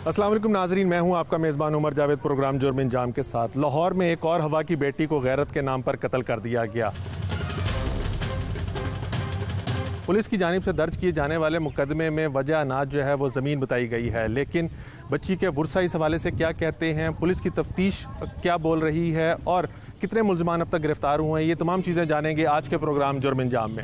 अस्सलाम वालेकुम नाजरीन, मैं हूं आपका मेज़बान उमर जावेद। प्रोग्राम जुर्म इंजाम के साथ लाहौर में एक और हवा की बेटी को गैरत के नाम पर कत्ल कर दिया गया। पुलिस की जानिब से दर्ज किए जाने वाले मुकदमे में वजह अनाज जो है वो ज़मीन बताई गई है, लेकिन बच्ची के वर्सा इस हवाले से क्या कहते हैं, पुलिस की तफ्तीश क्या बोल रही है और कितने मुल्ज़मान अब तक गिरफ्तार हुए हैं, ये तमाम चीज़ें जानेंगे आज के प्रोग्राम जुर्म इंजाम में।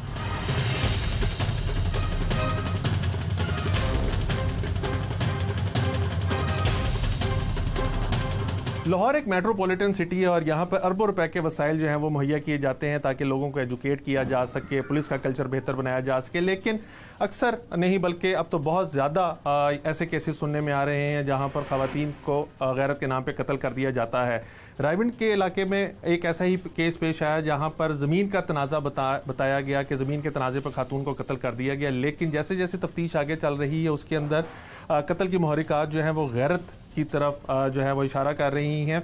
लाहौर एक मेट्रोपॉलिटन सिटी है और यहाँ पर अरबों रुपए के वसाइल जो हैं वो मुहैया किए जाते हैं ताकि लोगों को एजुकेट किया जा सके, पुलिस का कल्चर बेहतर बनाया जा सके। लेकिन अक्सर नहीं बल्कि अब तो बहुत ज़्यादा ऐसे केसेस सुनने में आ रहे हैं जहाँ पर ख़वातीन को गैरत के नाम पे कत्ल कर दिया जाता है। रायविंड के इलाके में एक ऐसा ही केस पेश आया जहाँ पर ज़मीन का तनाज़ा बताया गया कि ज़मीन के तनाज़े पर खातून को कत्ल कर दिया गया, लेकिन जैसे जैसे तफ्तीश आगे चल रही है उसके अंदर कत्ल की मुहरिकात जो हैं वो गैरत की तरफ जो है वो इशारा कर रही हैं।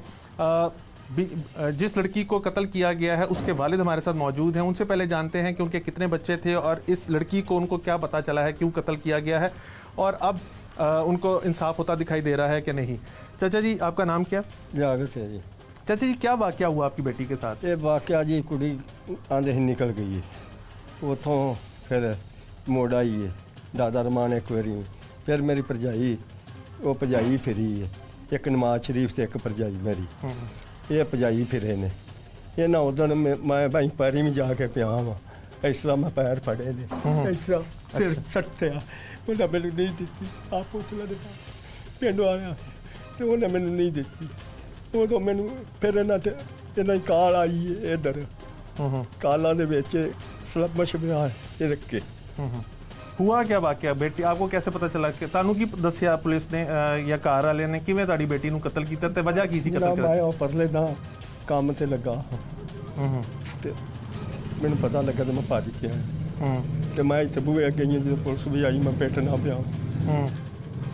जिस लड़की को कत्ल किया गया है उसके वालिद हमारे साथ मौजूद हैं, उनसे पहले जानते हैं कि उनके कितने बच्चे थे और इस लड़की को उनको क्या पता चला है, क्यों कत्ल किया गया है और अब उनको इंसाफ होता दिखाई दे रहा है कि नहीं। चाचा जी, आपका नाम क्या? जागत है जी। चाचा जी, क्या वाकया हुआ आपकी बेटी के साथ? ये वाकया जी कुड़ी आंदे ही निकल गई है, उतों फिर मोड़ आई है दादा रमान एक बारी, फिर मेरी भरजाई वो भजाई फिरी है, एक नमाज शरीफ से एक भरजाई मेरी, ये भजाई फिरे ने। ये ना उधर मैं भाई पैरी में जाके पिया वा, इस तरह मैं पैर फड़े ने, इस तरह सिर सट्टिया, उन्हें मैंने नहीं दी। आप पूछ लो पिंड आया तो उन्हें मैंने नहीं दी। वो तो मैंने फिर इन्हें काल आई है इधर, कालों के बेच सलबश बना रख के। हुआ क्या वाकया? बेटी आपको कैसे पता चला कि तानू की दसिया पुलिस ने या कार वाले ने किवें ताड़ी बेटी नू कत्ल कीता ते वजह की सी कत्ल करन? मैं परले ना काम ते लगा ते मैनू पता लगा तो मैं भज गया ते मैं इत्थे बूहे अगे जो पुलिस भी आई मैं पिट ना पिया।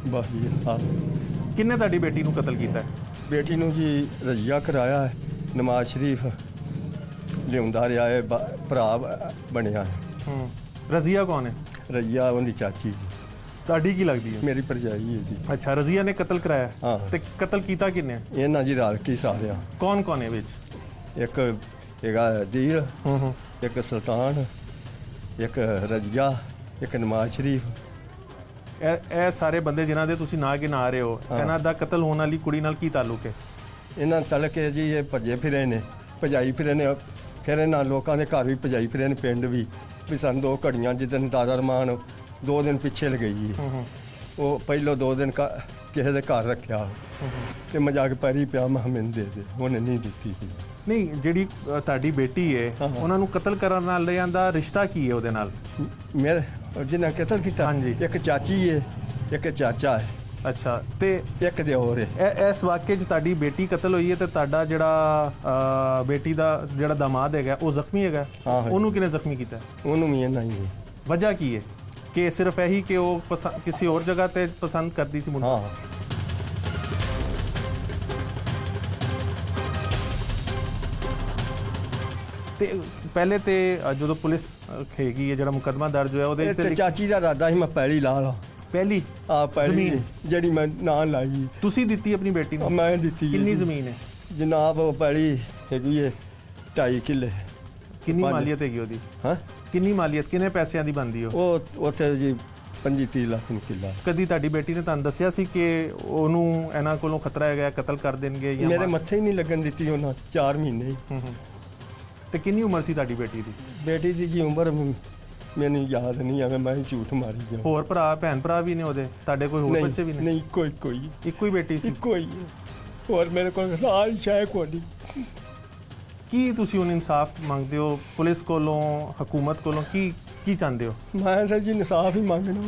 बस जी हाल। किन्ने ताड़ी बेटी नू कत्ल कीता है? बेटी नू जी रजिया कराया है, नमाज शरीफ लियाउंदा रहा है, भरा बनिया है। रजिया कौन है? रजिया उनकी चाची जी। ताड़ी की लगदी है? मेरी भरजाई है जी। अच्छा, रजिया ने कत्ल कराया? हाँ। ते कत्ल कीता किन्ने? इन्हां जी रल के सारे। कौन कौन है विच? एक हैगा दील, एक सुल्तान, एक रजिया, एक नमाज शरीफ। ਇਹ ਸਾਰੇ ਬੰਦੇ ਜਿਨ੍ਹਾਂ ਦੇ ਤੁਸੀਂ ਨਾਂ ਗਿਣਾ ਰਹੇ ਹੋ, ਇਹਨਾਂ ਦਾ ਕਤਲ ਹੋਣ ਵਾਲੀ ਕੁੜੀ ਨਾਲ ਕੀ ਤਾਲੁਕ ਹੈ? ਇਹਨਾਂ ਤਲਕੇ ਜੀ ਇਹ ਭੱਜੇ ਫਿਰੇ ਨੇ, ਭਜਾਈ ਫਿਰੇ ਨੇ, ਫਿਰ ਇਹਨਾਂ ਲੋਕਾਂ ਦੇ ਘਰ ਵੀ ਭਜਾਈ ਫਿਰੇ ਨੇ, ਪਿੰਡ ਵੀ ਸਾਨੂੰ 2 ਘੜੀਆਂ ਜਿੱਦਣ ਦਾਦਾ ਰਮਾਨ 2 ਦਿਨ ਪਿੱਛੇ ਲਗਈ ਉਹ ਪਹਿਲੋਂ 2 ਦਿਨ ਕਿਸੇ ਦੇ ਘਰ ਰੱਖਿਆ ਤੇ ਮੈਂ ਜਾ ਕੇ ਪੈਰੀ ਪਿਆ, ਮੈਂ ਮੈਨੂੰ ਦੇ ਦੇ, ਉਹਨੇ ਨਹੀਂ ਦਿੱਤੀ। ਨਹੀਂ, ਜਿਹੜੀ ਤੁਹਾਡੀ ਬੇਟੀ ਹੈ ਉਹਨਾਂ ਨੂੰ ਕਤਲ ਕਰਨ ਨਾਲ ਲਿਆਂਦਾ ਰਿਸ਼ਤਾ ਕੀ ਹੈ ਉਹਦੇ ਨਾਲ? ਮੇਰੇ ਜਿਹਨਾਂ ਕਤਲ ਕੀਤਾ ਇੱਕ ਚਾਚੀ ਹੈ, ਇੱਕ ਚਾਚਾ ਹੈ। ਅੱਛਾ, ਤੇ ਇੱਕ ਦੇ ਹੋਰ ਹੈ। ਇਸ ਵਾਕਿਏ 'ਚ ਤੁਹਾਡੀ ਬੇਟੀ ਕਤਲ ਹੋਈ ਹੈ ਤੇ ਤੁਹਾਡਾ ਜਿਹੜਾ ਬੇਟੀ ਦਾ ਜਿਹੜਾ ਦਾਮਾਦ ਹੈਗਾ ਉਹ ਜ਼ਖਮੀ ਹੈਗਾ, ਉਹਨੂੰ ਕਿਹਨੇ ਜ਼ਖਮੀ ਕੀਤਾ? ਉਹਨੂੰ ਵੀ ਇਹਨਾਂ ਹੀ। ਵਜ੍ਹਾ ਕੀ ਹੈ ਕਿ ਸਿਰਫ ਇਹੀ ਕਿ ਉਹ ਕਿਸੇ ਹੋਰ ਜਗ੍ਹਾ ਤੇ ਪਸੰਦ ਕਰਦੀ ਸੀ ਮੁੰਡਾ? ਤੇ ਪਹਿਲੇ ਤੇ ਜਦੋਂ ਪੁਲਿਸ ਹੈਗੀ ਹੈ ਜਿਹੜਾ ਮੁਕੱਦਮਾ ਦਰਜ ਹੋਇਆ ਉਹਦੇ ਤੇ ਚਾਚੀ ਦਾ ਇਰਾਦਾ ਸੀ ਮੈਂ ਪੈਲੀ ਲਾ ਲਾ। ਪਹਿਲੀ? ਪਹਿਲੀ ਜਿਹੜੀ ਮੈਂ ਨਾਂ ਲਾਈ। ਤੁਸੀਂ ਦਿੱਤੀ ਆਪਣੀ ਬੇਟੀ ਨੂੰ? ਮੈਂ ਦਿੱਤੀ। ਕਿੰਨੀ ਜ਼ਮੀਨ ਹੈ ਜਨਾਬ? ਉਹ ਪੈਲੀ ਹੈਗੀ ਹੈ 2.5 ਕਿੱਲੇ। ਕਿੰਨੀ ਮਾਲੀਅਤ ਹੈਗੀ ਉਹਦੀ? ਹਾਂ, ਕਿੰਨੀ ਮਾਲੀਅਤ, ਕਿੰਨੇ ਪੈਸਿਆਂ ਦੀ ਬਣਦੀ ਉਹ ਉੱਥੇ ਜੀ 25-30 ਲੱਖ ਨੂੰ ਕਿੱਲਾ। ਕਦੀ ਤੁਹਾਡੀ ਬੇਟੀ ਨੇ ਤੁਹਾਨੂੰ ਦੱਸਿਆ ਸੀ ਕਿ ਉਹਨੂੰ ਇਹਨਾਂ ਕੋਲੋਂ ਖਤਰਾ ਹੈਗਾ, ਕਤਲ ਕਰ ਦੇਣਗੇ? ਮੇਰੇ ਮੱਥੇ ਹੀ ਨਹੀਂ ਲੱਗਣ ਦਿੱਤੀ ਉਹਨਾਂ 4 ਮਹੀਨੇ। ਤੇ ਕਿੰਨੀ ਉਮਰ ਸੀ ਤੁਹਾਡੀ ਬੇਟੀ ਦੀ? ਬੇਟੀ ਦੀ ਜੀ ਉਮਰ ਮੈਨੂੰ ਯਾਦ ਨਹੀਂ ਆਵੇ, ਮੈਂ ਝੂਠ ਮਾਰੀ ਜਾ। ਹੋਰ ਭਰਾ ਭੈਣ ਭਰਾ ਵੀ ਨੇ ਉਹਦੇ? ਤੁਹਾਡੇ ਕੋਈ ਹੋਰ ਬੱਚੇ ਵੀ ਨੇ? ਨਹੀਂ, ਕੋਈ ਇੱਕੋ ਹੀ ਬੇਟੀ ਸੀ? ਇੱਕੋ ਹੀ। ਹੋਰ ਮੇਰੇ ਕੋਲ ਸਾਲ ਸ਼ਾਇਦ ਕੋਈ। ਕੀ ਤੁਸੀਂ ਹੁਣ ਇਨਸਾਫ ਮੰਗਦੇ ਹੋ ਪੁਲਿਸ ਕੋਲੋਂ, ਹਕੂਮਤ ਕੋਲੋਂ? ਕੀ ਚਾਹੁੰਦੇ ਹੋ? ਮੈਂ ਸਰ ਜੀ ਇਨਸਾਫ ਹੀ ਮੰਗਣਾ,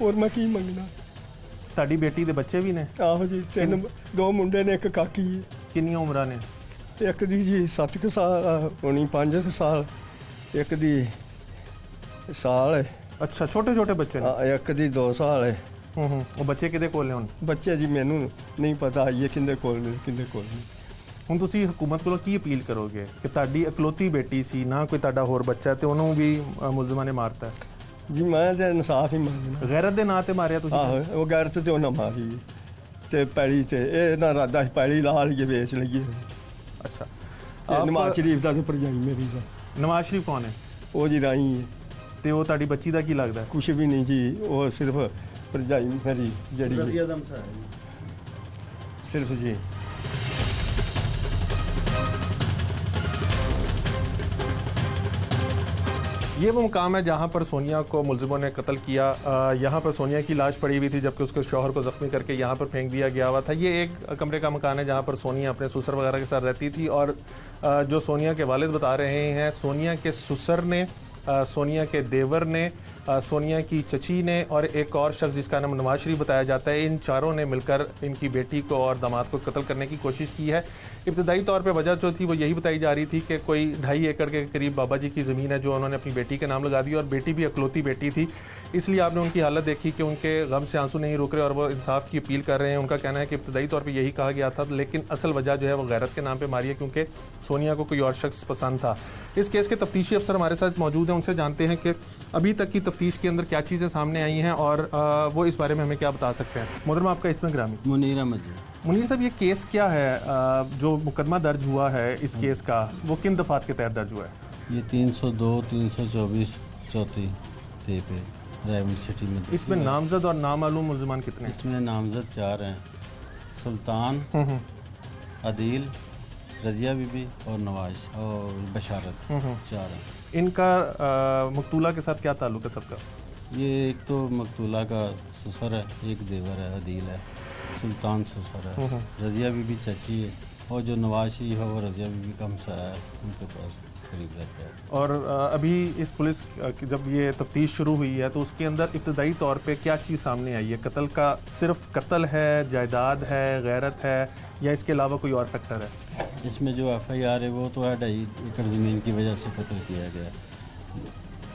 ਹੋਰ ਮੈਂ ਕੀ ਮੰਗਣਾ। ਤੁਹਾਡੀ ਬੇਟੀ ਦੇ ਬੱਚੇ ਵੀ ਨੇ? ਆਹੋ ਜੀ, 2 ਮੁੰਡੇ ਨੇ, ਇੱਕ ਕਾਕੀ ਹੈ। ਕਿੰਨੀਆਂ ਉਮਰਾਂ ਨੇ? ਇੱਕ ਦੀ ਜੀ 7 ਸਾਲ ਹੋਣੀ, 5 ਸਾਲ, ਇੱਕ ਦੀ ਸਾਲ ਹੈ। ਅੱਛਾ, ਛੋਟੇ ਛੋਟੇ ਬੱਚੇ ਨੇ? ਇੱਕ ਦੀ 2 ਸਾਲ ਹੈ। ਉਹ ਬੱਚੇ ਕਿਹਦੇ ਕੋਲ ਨੇ ਹੁਣ? ਬੱਚੇ ਜੀ ਮੈਨੂੰ ਨਹੀਂ ਪਤਾ ਇਹ ਕਿੰਦੇ ਕੋਲ ਨੇ ਕਿੰਦੇ ਕੋਲ ਨਹੀਂ। ਹੁਣ ਤੁਸੀਂ ਹਕੂਮਤ ਕੋਲੋਂ ਕੀ ਅਪੀਲ ਕਰੋਗੇ ਕਿ ਤੁਹਾਡੀ ਇਕਲੌਤੀ ਬੇਟੀ ਸੀ, ਨਾ ਕੋਈ ਤੁਹਾਡਾ ਹੋਰ ਬੱਚਾ, ਤੇ ਉਹਨੂੰ ਵੀ ਮੁਲਜ਼ਮਾਂ ਨੇ ਮਾਰਤਾ? ਜੀ ਮੈਂ ਤਾਂ ਇਨਸਾਫ ਹੀ ਮੰਗਣਾ। ਗੈਰਤ ਦੇ ਨਾਂ ਤੇ ਮਾਰਿਆ ਤੁਸੀਂ? ਆਹੋ, ਉਹ ਗੈਰਤ ਤੇ ਉਹਨਾਂ ਮਾਰੀ। ਤੇ ਪੈਲੀ ਤੇ ਇਹ ਨਾ ਰਾਦਾ ਪੈਲੀ ਲਾ ਲਈਏ ਵੇਚ ਲਈਏ अच्छा ਇਹ ਨਵਾਜ਼ ਸ਼ਰੀਫ ਦਾ ਤੇ ਭਰਜਾਈ ਮੇਰੀ ਦਾ नवाज शरीफ कौन है ਉਹ ਜੀ ਰਾਈ ਹੈ ਤੇ ਉਹ ਤੁਹਾਡੀ ਬੱਚੀ ਦਾ ਕੀ ਲੱਗਦਾ ਹੈ ਕੁਛ ਵੀ ਨਹੀਂ ਜੀ ਉਹ ਸਿਰਫ ਭਰਜਾਈ ਮੇਰੀ ਜਿਹੜੀ ਹੈ, ਸਿਰਫ ਜੀ ये वो मुकाम है जहाँ पर सोनिया को मुलजिमों ने कत्ल किया। यहाँ पर सोनिया की लाश पड़ी हुई थी जबकि उसके शौहर को जख्मी करके यहाँ पर फेंक दिया गया हुआ था। ये एक कमरे का मकान है जहाँ पर सोनिया अपने ससुर वगैरह के साथ रहती थी और जो सोनिया के वालिद बता रहे हैं सोनिया के ससुर ने, सोनिया के देवर ने, सोनिया की चची ने और एक और शख्स जिसका नाम नवाज शरीफ बताया जाता है, इन चारों ने मिलकर इनकी बेटी को और दामाद को कत्ल करने की कोशिश की है। इब्तदाई तौर पे वजह जो थी वो यही बताई जा रही थी कि कोई 2.5 एकड़ के करीब बाबा जी की ज़मीन है जो उन्होंने अपनी बेटी के नाम लगा दी और बेटी भी अकलौती बेटी थी, इसलिए आपने उनकी हालत देखी कि उनके गम से आंसू नहीं रुक रहे और वो इंसाफ की अपील कर रहे हैं। उनका कहना है कि इब्तदाई तौर पर यही कहा गया था, लेकिन असल वजह जो है वो गैरत के नाम पर मारी है क्योंकि सोनिया को कोई और शख्स पसंद था। इस केस के तफ्तीशी अफसर हमारे साथ मौजूद हैं, उनसे जानते हैं कि अभी तक की तफ्तीश के अंदर क्या चीज़ें सामने आई हैं और वो इस बारे में हमें क्या बता सकते हैं। मोहतरमा आपका इसमें ग्रामी मुनीर अहमद जी। मुनीर साहब, ये केस क्या है जो मुकदमा दर्ज हुआ है इस केस का, वो किन दफात के तहत दर्ज हुआ है? ये 302, 324, 34 पे रायवन सिटी में। इसमें नामजद और नामालूम मुल्जिमान कितने हैं? इसमें नामजद 4 हैं, सुल्तान, अदील, रजिया बीबी और नवाज और बशारत, 4 हैं। इनका मकतूला के साथ क्या ताल्लुक है सबका? ये एक तो मकतूला का ससुर है, एक देवर है, अदील है, सुल्तान ससुर है, रजिया बीबी चाची है और जो नवाज शरीफ है वो रजिया बीबी का हमसाया है, उनके पास करीब रहता है। और अभी इस पुलिस की जब ये तफ्तीश शुरू हुई है तो उसके अंदर इब्तदाई तौर पे क्या चीज़ सामने आई है? कत्ल का सिर्फ कत्ल है, जायदाद है, गैरत है या इसके अलावा कोई और फैक्टर है? इसमें जो FIR है वो तो है 2.5 एकड़ ज़मीन की वजह से कत्ल किया गया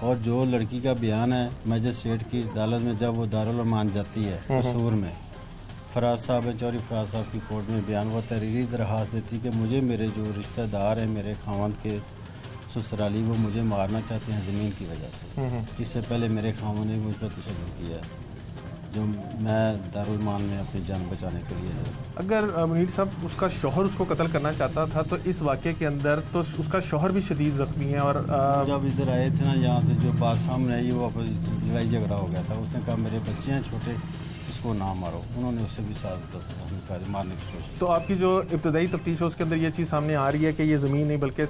और जो लड़की का बयान है मजिस्ट्रेट की अदालत में जब वो दारुल मान जाती है कसूर में, फराज साहब है, चौधरी फराज साहब की कोर्ट में बयान, वो तहरीरी दरख्वास्त देती कि मुझे मेरे जो रिश्तेदार हैं, मेरे खावंद के ससुराली, वो मुझे मारना चाहते हैं ज़मीन की वजह से। इससे पहले मेरे खावंद ने मुझ पर तशद्दुद किया है जो मैं दारुल मान में अपनी जान बचाने के लिए है। अगर मुनीर साहब उसका शौहर उसको कत्ल करना चाहता था तो इस वाक़े के अंदर तो उसका शौहर भी शदीद ज़ख्मी है और जब इधर आए थे ना यहाँ से जो बात सामने आई वो आपस लड़ाई झगड़ा हो गया था। उसने कहा मेरे बच्चे हैं छोटे, इसको ना मारो, उन्होंने उससे भी साथ मारने की कोशिश। तो आपकी जो इब्तदाई तफ्तीश है उसके अंदर ये चीज़ सामने आ रही है कि ये ज़मीन नहीं बल्कि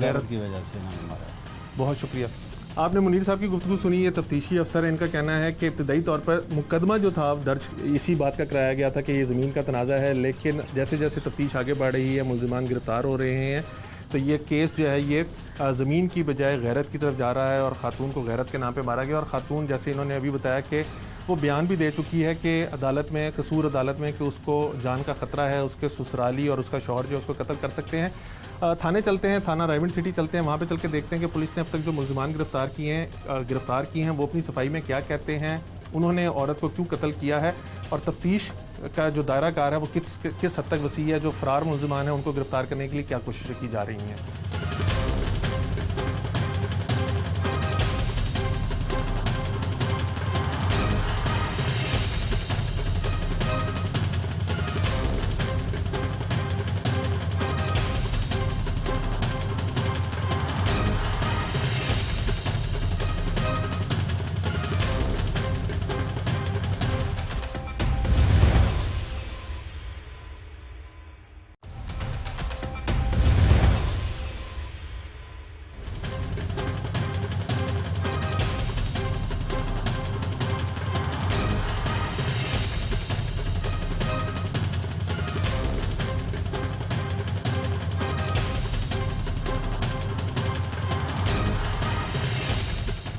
गैरत की वजह से उन्होंने मारा। बहुत शुक्रिया। आपने मुनीर साहब की गुफ्तगू सुनी। ये तफ्तीशी अफसर है, इनका कहना है कि इब्तदाई तौर पर मुकदमा जो था दर्ज इसी बात का कराया गया था कि ये ज़मीन का तनाज़ा है, लेकिन जैसे जैसे तफ्तीश आगे बढ़ रही है, मुल्जिमान गिरफ्तार हो रहे हैं, तो ये केस जो है ये ज़मीन की बजाय गैरत की तरफ जा रहा है और ख़ातून को गैरत के नाम पे मारा गया। और ख़ातून जैसे इन्होंने अभी बताया कि वो बयान भी दे चुकी है कि अदालत में, कसूर अदालत में, कि उसको जान का ख़तरा है, उसके ससुराली और उसका शौहर जो उसको कत्ल कर सकते हैं। थाने चलते हैं, थाना रायवन सिटी चलते हैं, वहाँ पे चल के देखते हैं कि पुलिस ने अब तक जो मुल्जिमान गिरफ्तार किए हैं वो अपनी सफाई में क्या कहते हैं, उन्होंने औरत को क्यों कत्ल किया है और तफ्तीश का जो दायरा कार है वो किस हद तक वसी है। जो फरार मुल्जिमान हैं उनको गिरफ्तार करने के लिए क्या कोशिशें की जा रही हैं।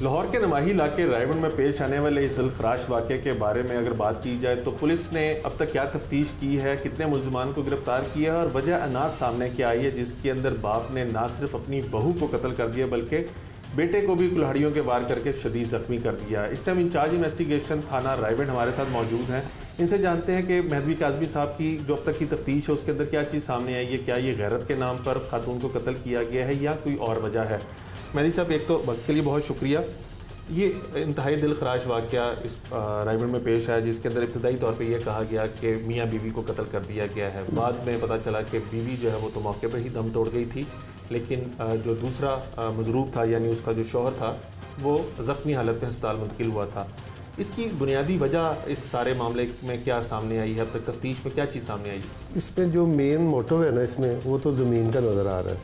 लाहौर के नवाही इलाके रायवन में पेश आने वाले इस दिलखराश वाक़े के बारे में अगर बात की जाए तो पुलिस ने अब तक क्या तफ्तीश की है, कितने मुल्जिमान को गिरफ्तार किया है और वजह अनाज सामने क्या आई है जिसके अंदर बाप ने ना सिर्फ अपनी बहू को कत्ल कर दिया बल्कि बेटे को भी कुल्हाड़ियों के वार करके शदीद जख्मी कर दिया। इस टाइम इंचार्ज इन्वेस्टिगेशन थाना रायवन हमारे साथ मौजूद हैं, इनसे जानते हैं कि मेहदी काज़मी साहब की जो अब तक की तफ्तीश है उसके अंदर क्या चीज़ सामने आई है, क्या ये गैरत के नाम पर खातून को कत्ल किया गया है या कोई और वजह है। मेहदी साहब, एक तो वक्त के लिए बहुत शुक्रिया। ये इंतहाई दिल खराश वाक़या इस रायगढ़ में पेश आया, जिसके अंदर इब्तदाई तौर पे ये कहा गया कि मियाँ बीवी को कत्ल कर दिया गया है। बाद में पता चला कि बीवी जो है वो तो मौके पर ही दम तोड़ गई थी, लेकिन जो दूसरा मजरूब था यानी उसका जो शौहर था वो ज़ख्मी हालत में अस्पताल मुंतकिल हुआ था। इसकी बुनियादी वजह इस सारे मामले में क्या सामने आई है? अब तक तफ्तीश में क्या चीज़ सामने आई? इसमें जो मेन मोटिव है ना इसमें, वो तो ज़मीन का नज़र आ रहा है।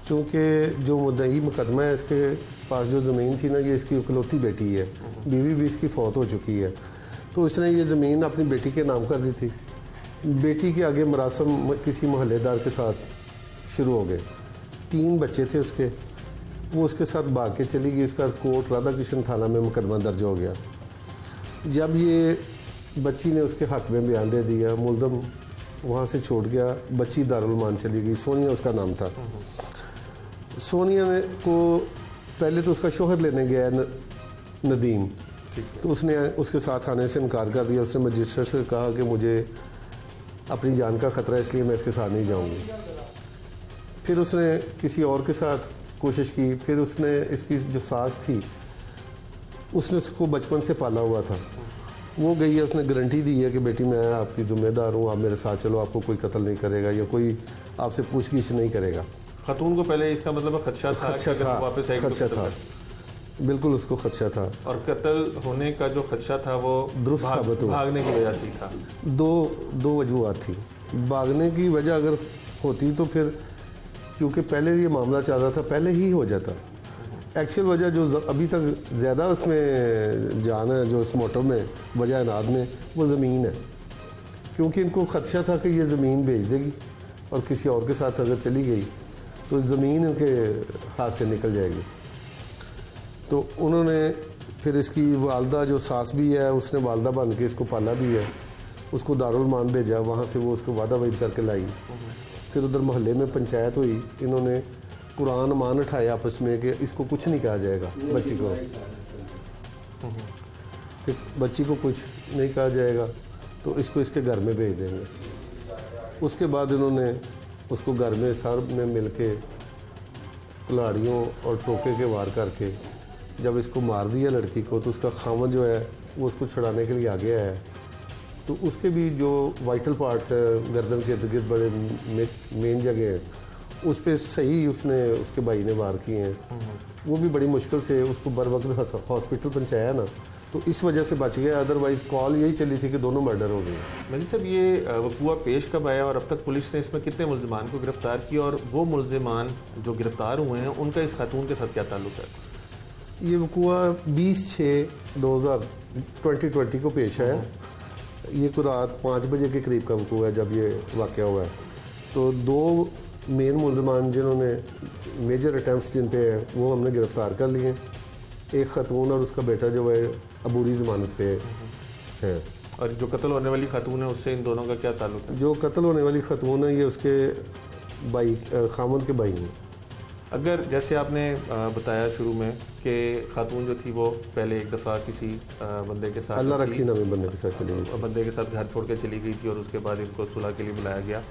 चूँकि जो मुद्दई मुकदमा है, इसके पास जो ज़मीन थी ना, ये इसकी इकलौती बेटी है, बीवी भी इसकी फौत हो चुकी है, तो इसने ये ज़मीन अपनी बेटी के नाम कर दी थी। बेटी के आगे मरासम किसी मोहल्लेदार के साथ शुरू हो गए। 3 बच्चे थे उसके, वो उसके साथ भाग के चली गई। उसका कोर्ट राधा कृष्ण थाना में मुकदमा दर्ज हो गया। जब ये बच्ची ने उसके हक़ में बयान दे दिया, मुलज़म वहाँ से छोड़ गया, बच्ची दारुल मान चली गई। सोनिया उसका नाम था। सोनिया ने को पहले तो उसका शोहर लेने गया नदीम, तो उसने उसके साथ आने से इनकार कर दिया। उसने मजिस्ट्रेट से कहा कि मुझे अपनी जान का ख़तरा है, इसलिए मैं इसके साथ नहीं जाऊंगी। फिर उसने किसी और के साथ कोशिश की। फिर उसने इसकी जो सास थी, उसने उसको बचपन से पाला हुआ था, वो गई है, उसने गारंटी दी है कि बेटी मैं आपकी ज़िम्मेदार हूँ, आप मेरे साथ चलो, आपको कोई कत्ल नहीं करेगा या कोई आपसे पूछगिछ नहीं करेगा। खातून को पहले इसका मतलब खदशा था, खदशा था, वापस आएगी तो खदशा कत्ल था, कर। बिल्कुल उसको खदशा था। और कत्ल होने का जो खदशा था वो दुरुस्त साबित हुआ। भागने की वजह से ही था। दो वजूहत थी। भागने की वजह अगर होती तो फिर, चूँकि पहले ये मामला चल रहा था, पहले ही हो जाता। एक्चुअल वजह जो अभी तक ज़्यादा उसमें जान है, जो इस मोटो में वजह नाद में, वो ज़मीन है। क्योंकि इनको खदशा था कि ये ज़मीन बेच देगी और किसी और के साथ अगर चली गई तो ज़मीन इनके हाथ से निकल जाएगी। तो उन्होंने फिर इसकी वालदा जो सास भी है, उसने वालदा बन के इसको पाला भी है, उसको दारुल मान भेजा, वहाँ से वो उसको वादा वईद करके लाई। फिर उधर मोहल्ले में पंचायत हुई, इन्होंने कुरान मान उठाया आपस में कि इसको कुछ नहीं कहा जाएगा, बच्ची को कि बच्ची को कुछ नहीं कहा जाएगा तो इसको इसके घर में भेज देंगे। उसके बाद इन्होंने उसको घर में सब में मिल के कुल्हाड़ियों और टोके के वार करके जब इसको मार दिया लड़की को, तो उसका खामन जो है वो उसको छुड़ाने के लिए आगे आया। तो उसके भी जो वाइटल पार्ट्स है, गर्दन के इर्द गिर्द बड़े मेन जगह है, उस पर सही उसने उसके भाई ने वार किए हैं। वो भी बड़ी मुश्किल से उसको बर वक्त हॉस्पिटल पहुँचाया ना, तो इस वजह से बच गया। अदरवाइज़ कॉल यही चली थी कि दोनों मर्डर हो गए। मजीद साहब, ये वकूआ पेश कब आया और अब तक पुलिस ने इसमें कितने मुल्ज़िमान को गिरफ्तार किया, और वो मुल्ज़िमान जो गिरफ्तार हुए हैं उनका इस खातून के साथ क्या ताल्लुक है? ये वकूआ 20/6/2020 को पेश आया। ये को रात 5 बजे के करीब का वकूआ है जब ये वाक़या हुआ है। तो 2 मेन मुल्ज़िमान जिन्होंने मेजर अटैम्प्ट्स जिन पे है, वो हमने गिरफ़्तार कर लिए। एक खातून और उसका बेटा जो है अबूरी ज़मानत पे है। और जो कत्ल होने वाली खातून है उससे इन दोनों का क्या ताल्लुक है? जो कत्ल होने वाली खातून है, ये उसके भाई खामन के भाई हैं। अगर जैसे आपने बताया शुरू में कि खातून जो थी वो पहले एक दफ़ा किसी बंदे के साथ, अल्लाह रखी नामी बंदे के साथ चली गई, बंदे के साथ घर छोड़ के चली गई थी और उसके बाद इनको सुलह के लिए बुलाया गया।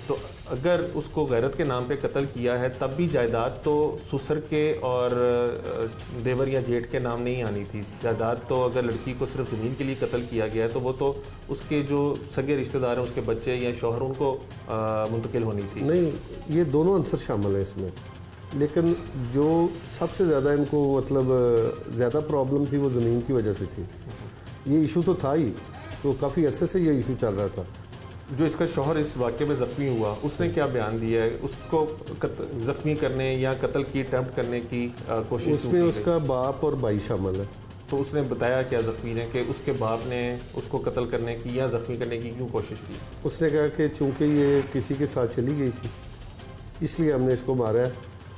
तो अगर उसको गैरत के नाम पे कत्ल किया है, तब भी जायदाद तो ससुर के और देवर या जेठ के नाम नहीं आनी थी। जायदाद तो अगर लड़की को सिर्फ ज़मीन के लिए कत्ल किया गया है तो वो तो उसके जो सगे रिश्तेदार हैं, उसके बच्चे या शौहर, उनको मुंतकिल होनी थी। नहीं, ये दोनों आंसर शामिल हैं इसमें। लेकिन जो सबसे ज़्यादा इनको मतलब ज़्यादा प्रॉब्लम थी वो ज़मीन की वजह से थी। ये इशू तो था ही, तो काफ़ी अरसे से ये इशू चल रहा था। जो इसका शौहर इस वाक़े में ज़ख्मी हुआ, उसने क्या बयान दिया है? उसको ज़ख्मी करने या कत्ल की अटेम्प्ट करने की कोशिश? उसमें उसका बाप और भाई शामिल है। तो उसने बताया क्या ज़ख्मी ने कि उसके बाप ने उसको कत्ल करने की या ज़ख्मी करने की क्यों कोशिश की? उसने कहा कि चूँकि ये किसी के साथ चली गई थी इसलिए हमने इसको मारा है।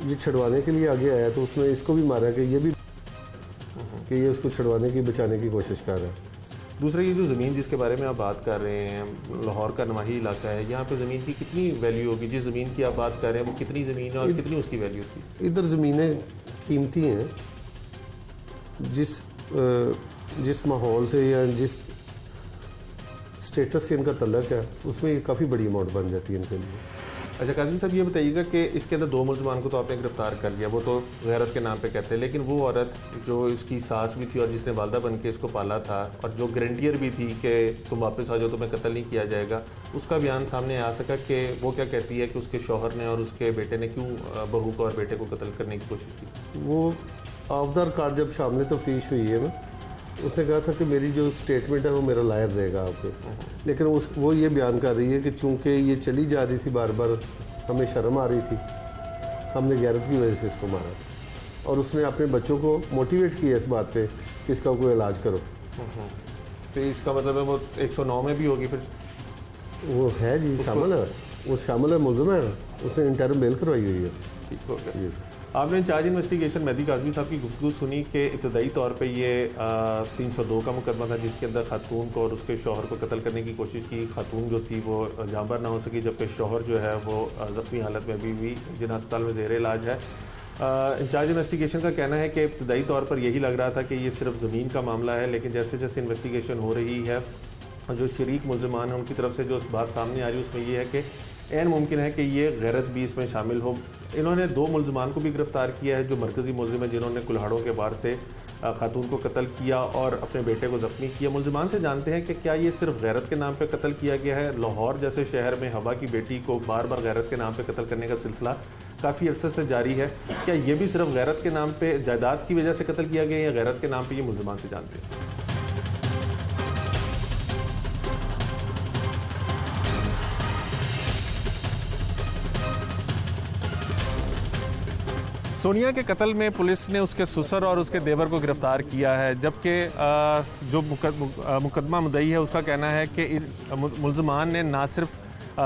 ये छुड़वाने के लिए आगे आया तो उसने इसको भी मारा कि ये उसको छुड़वाने की, बचाने की कोशिश कर रहा है। दूसरा, ये जो ज़मीन जिसके बारे में आप बात कर रहे हैं, लाहौर का नवाही इलाका है, यहाँ पे ज़मीन की कितनी वैल्यू होगी? जिस ज़मीन की आप बात कर रहे हैं वो कितनी ज़मीन है और कितनी उसकी वैल्यू थी? इधर ज़मीनें कीमती हैं। जिस माहौल से या जिस स्टेटस से इनका तल्लक है, उसमें ये काफ़ी बड़ी अमाउंट बन जाती है इनके लिए। अच्छा काजी साहब, ये बताइएगा कि इसके अंदर 2 मुलजमान को तो आपने गिरफ्तार कर लिया, वो तो गैरत के नाम पे कहते हैं, लेकिन वो औरत जो इसकी सास भी थी और जिसने वालदा बन के इसको पाला था और जो गारंटियर भी थी कि तुम वापस आ जाओ, तुम्हें कत्ल नहीं किया जाएगा, उसका बयान सामने आ सका कि वो क्या कहती है कि उसके शौहर ने और उसके बेटे ने क्यों बहू को और बेटे को कत्ल करने की कोशिश की? वो आवदार कार जब सामने तफ्तीश हुई है ना, उसने कहा था कि मेरी जो स्टेटमेंट है वो मेरा लायर देगा आपके, लेकिन वो ये बयान कर रही है कि चूंकि ये चली जा रही थी बार बार, हमें शर्म आ रही थी, हमने गैरत की वजह से इसको मारा और उसने अपने बच्चों को मोटिवेट किया इस बात पे कि इसका कोई इलाज करो। तो इसका मतलब है वो 109 में भी होगी फिर? वो है जी, शामिल है, वो शामिल है, मुलज़िम है, उसने इंटरम बेल करवाई हुई है। ठीक हो गया। आपने इंचार्ज इन्वेस्टिगेशन मेहदी काज़मी साहब की गुफ्तगू सुनी कि इब्तदाई तौर पे ये 302 का मुकदमा था जिसके अंदर खातून को और उसके शौहर को कत्ल करने की कोशिश की। खातून जो थी वो जांबार ना हो सकी, जबकि शौहर जो है वो ज़ख्मी हालत में अभी भी जिन अस्पताल में ज़ेर इलाज है। इंचार्ज इन्वेस्टिगेशन का कहना है कि इब्तदाई तौर पर यही लग रहा था कि ये सिर्फ ज़मीन का मामला है, लेकिन जैसे जैसे इन्वेस्टिगेशन हो रही है जो शरीक मुलजमान हैं उनकी तरफ से जो बात सामने आ रही है उसमें ये है कि ऐन मुमकिन है कि ये गैरत भी इसमें शामिल हो। इन्होंने 2 मुलजमान को भी गिरफ्तार किया है जो मरकज़ी मुलजिम है, जिन्होंने कुल्हाड़ों के बार से खातून को कत्ल किया और अपने बेटे को ज़ख्मी किया। मुलजमान से जानते हैं कि क्या ये सिर्फ गैरत के नाम पे कत्ल किया गया है? लाहौर जैसे शहर में हवा की बेटी को बार बार गैरत के नाम पे कत्ल करने का सिलसिला काफ़ी अरसे से जारी है। क्या ये भी सिर्फ गैरत के नाम पे, जायदाद की वजह से कत्ल किया गया या गैरत के नाम पे? ये मुलजमान से जानते हैं। सोनिया के कत्ल में पुलिस ने उसके ससुर और उसके देवर को गिरफ्तार किया है, जबकि जो मुकदमा मुद्दई है उसका कहना है कि मुलजमान ने ना सिर्फ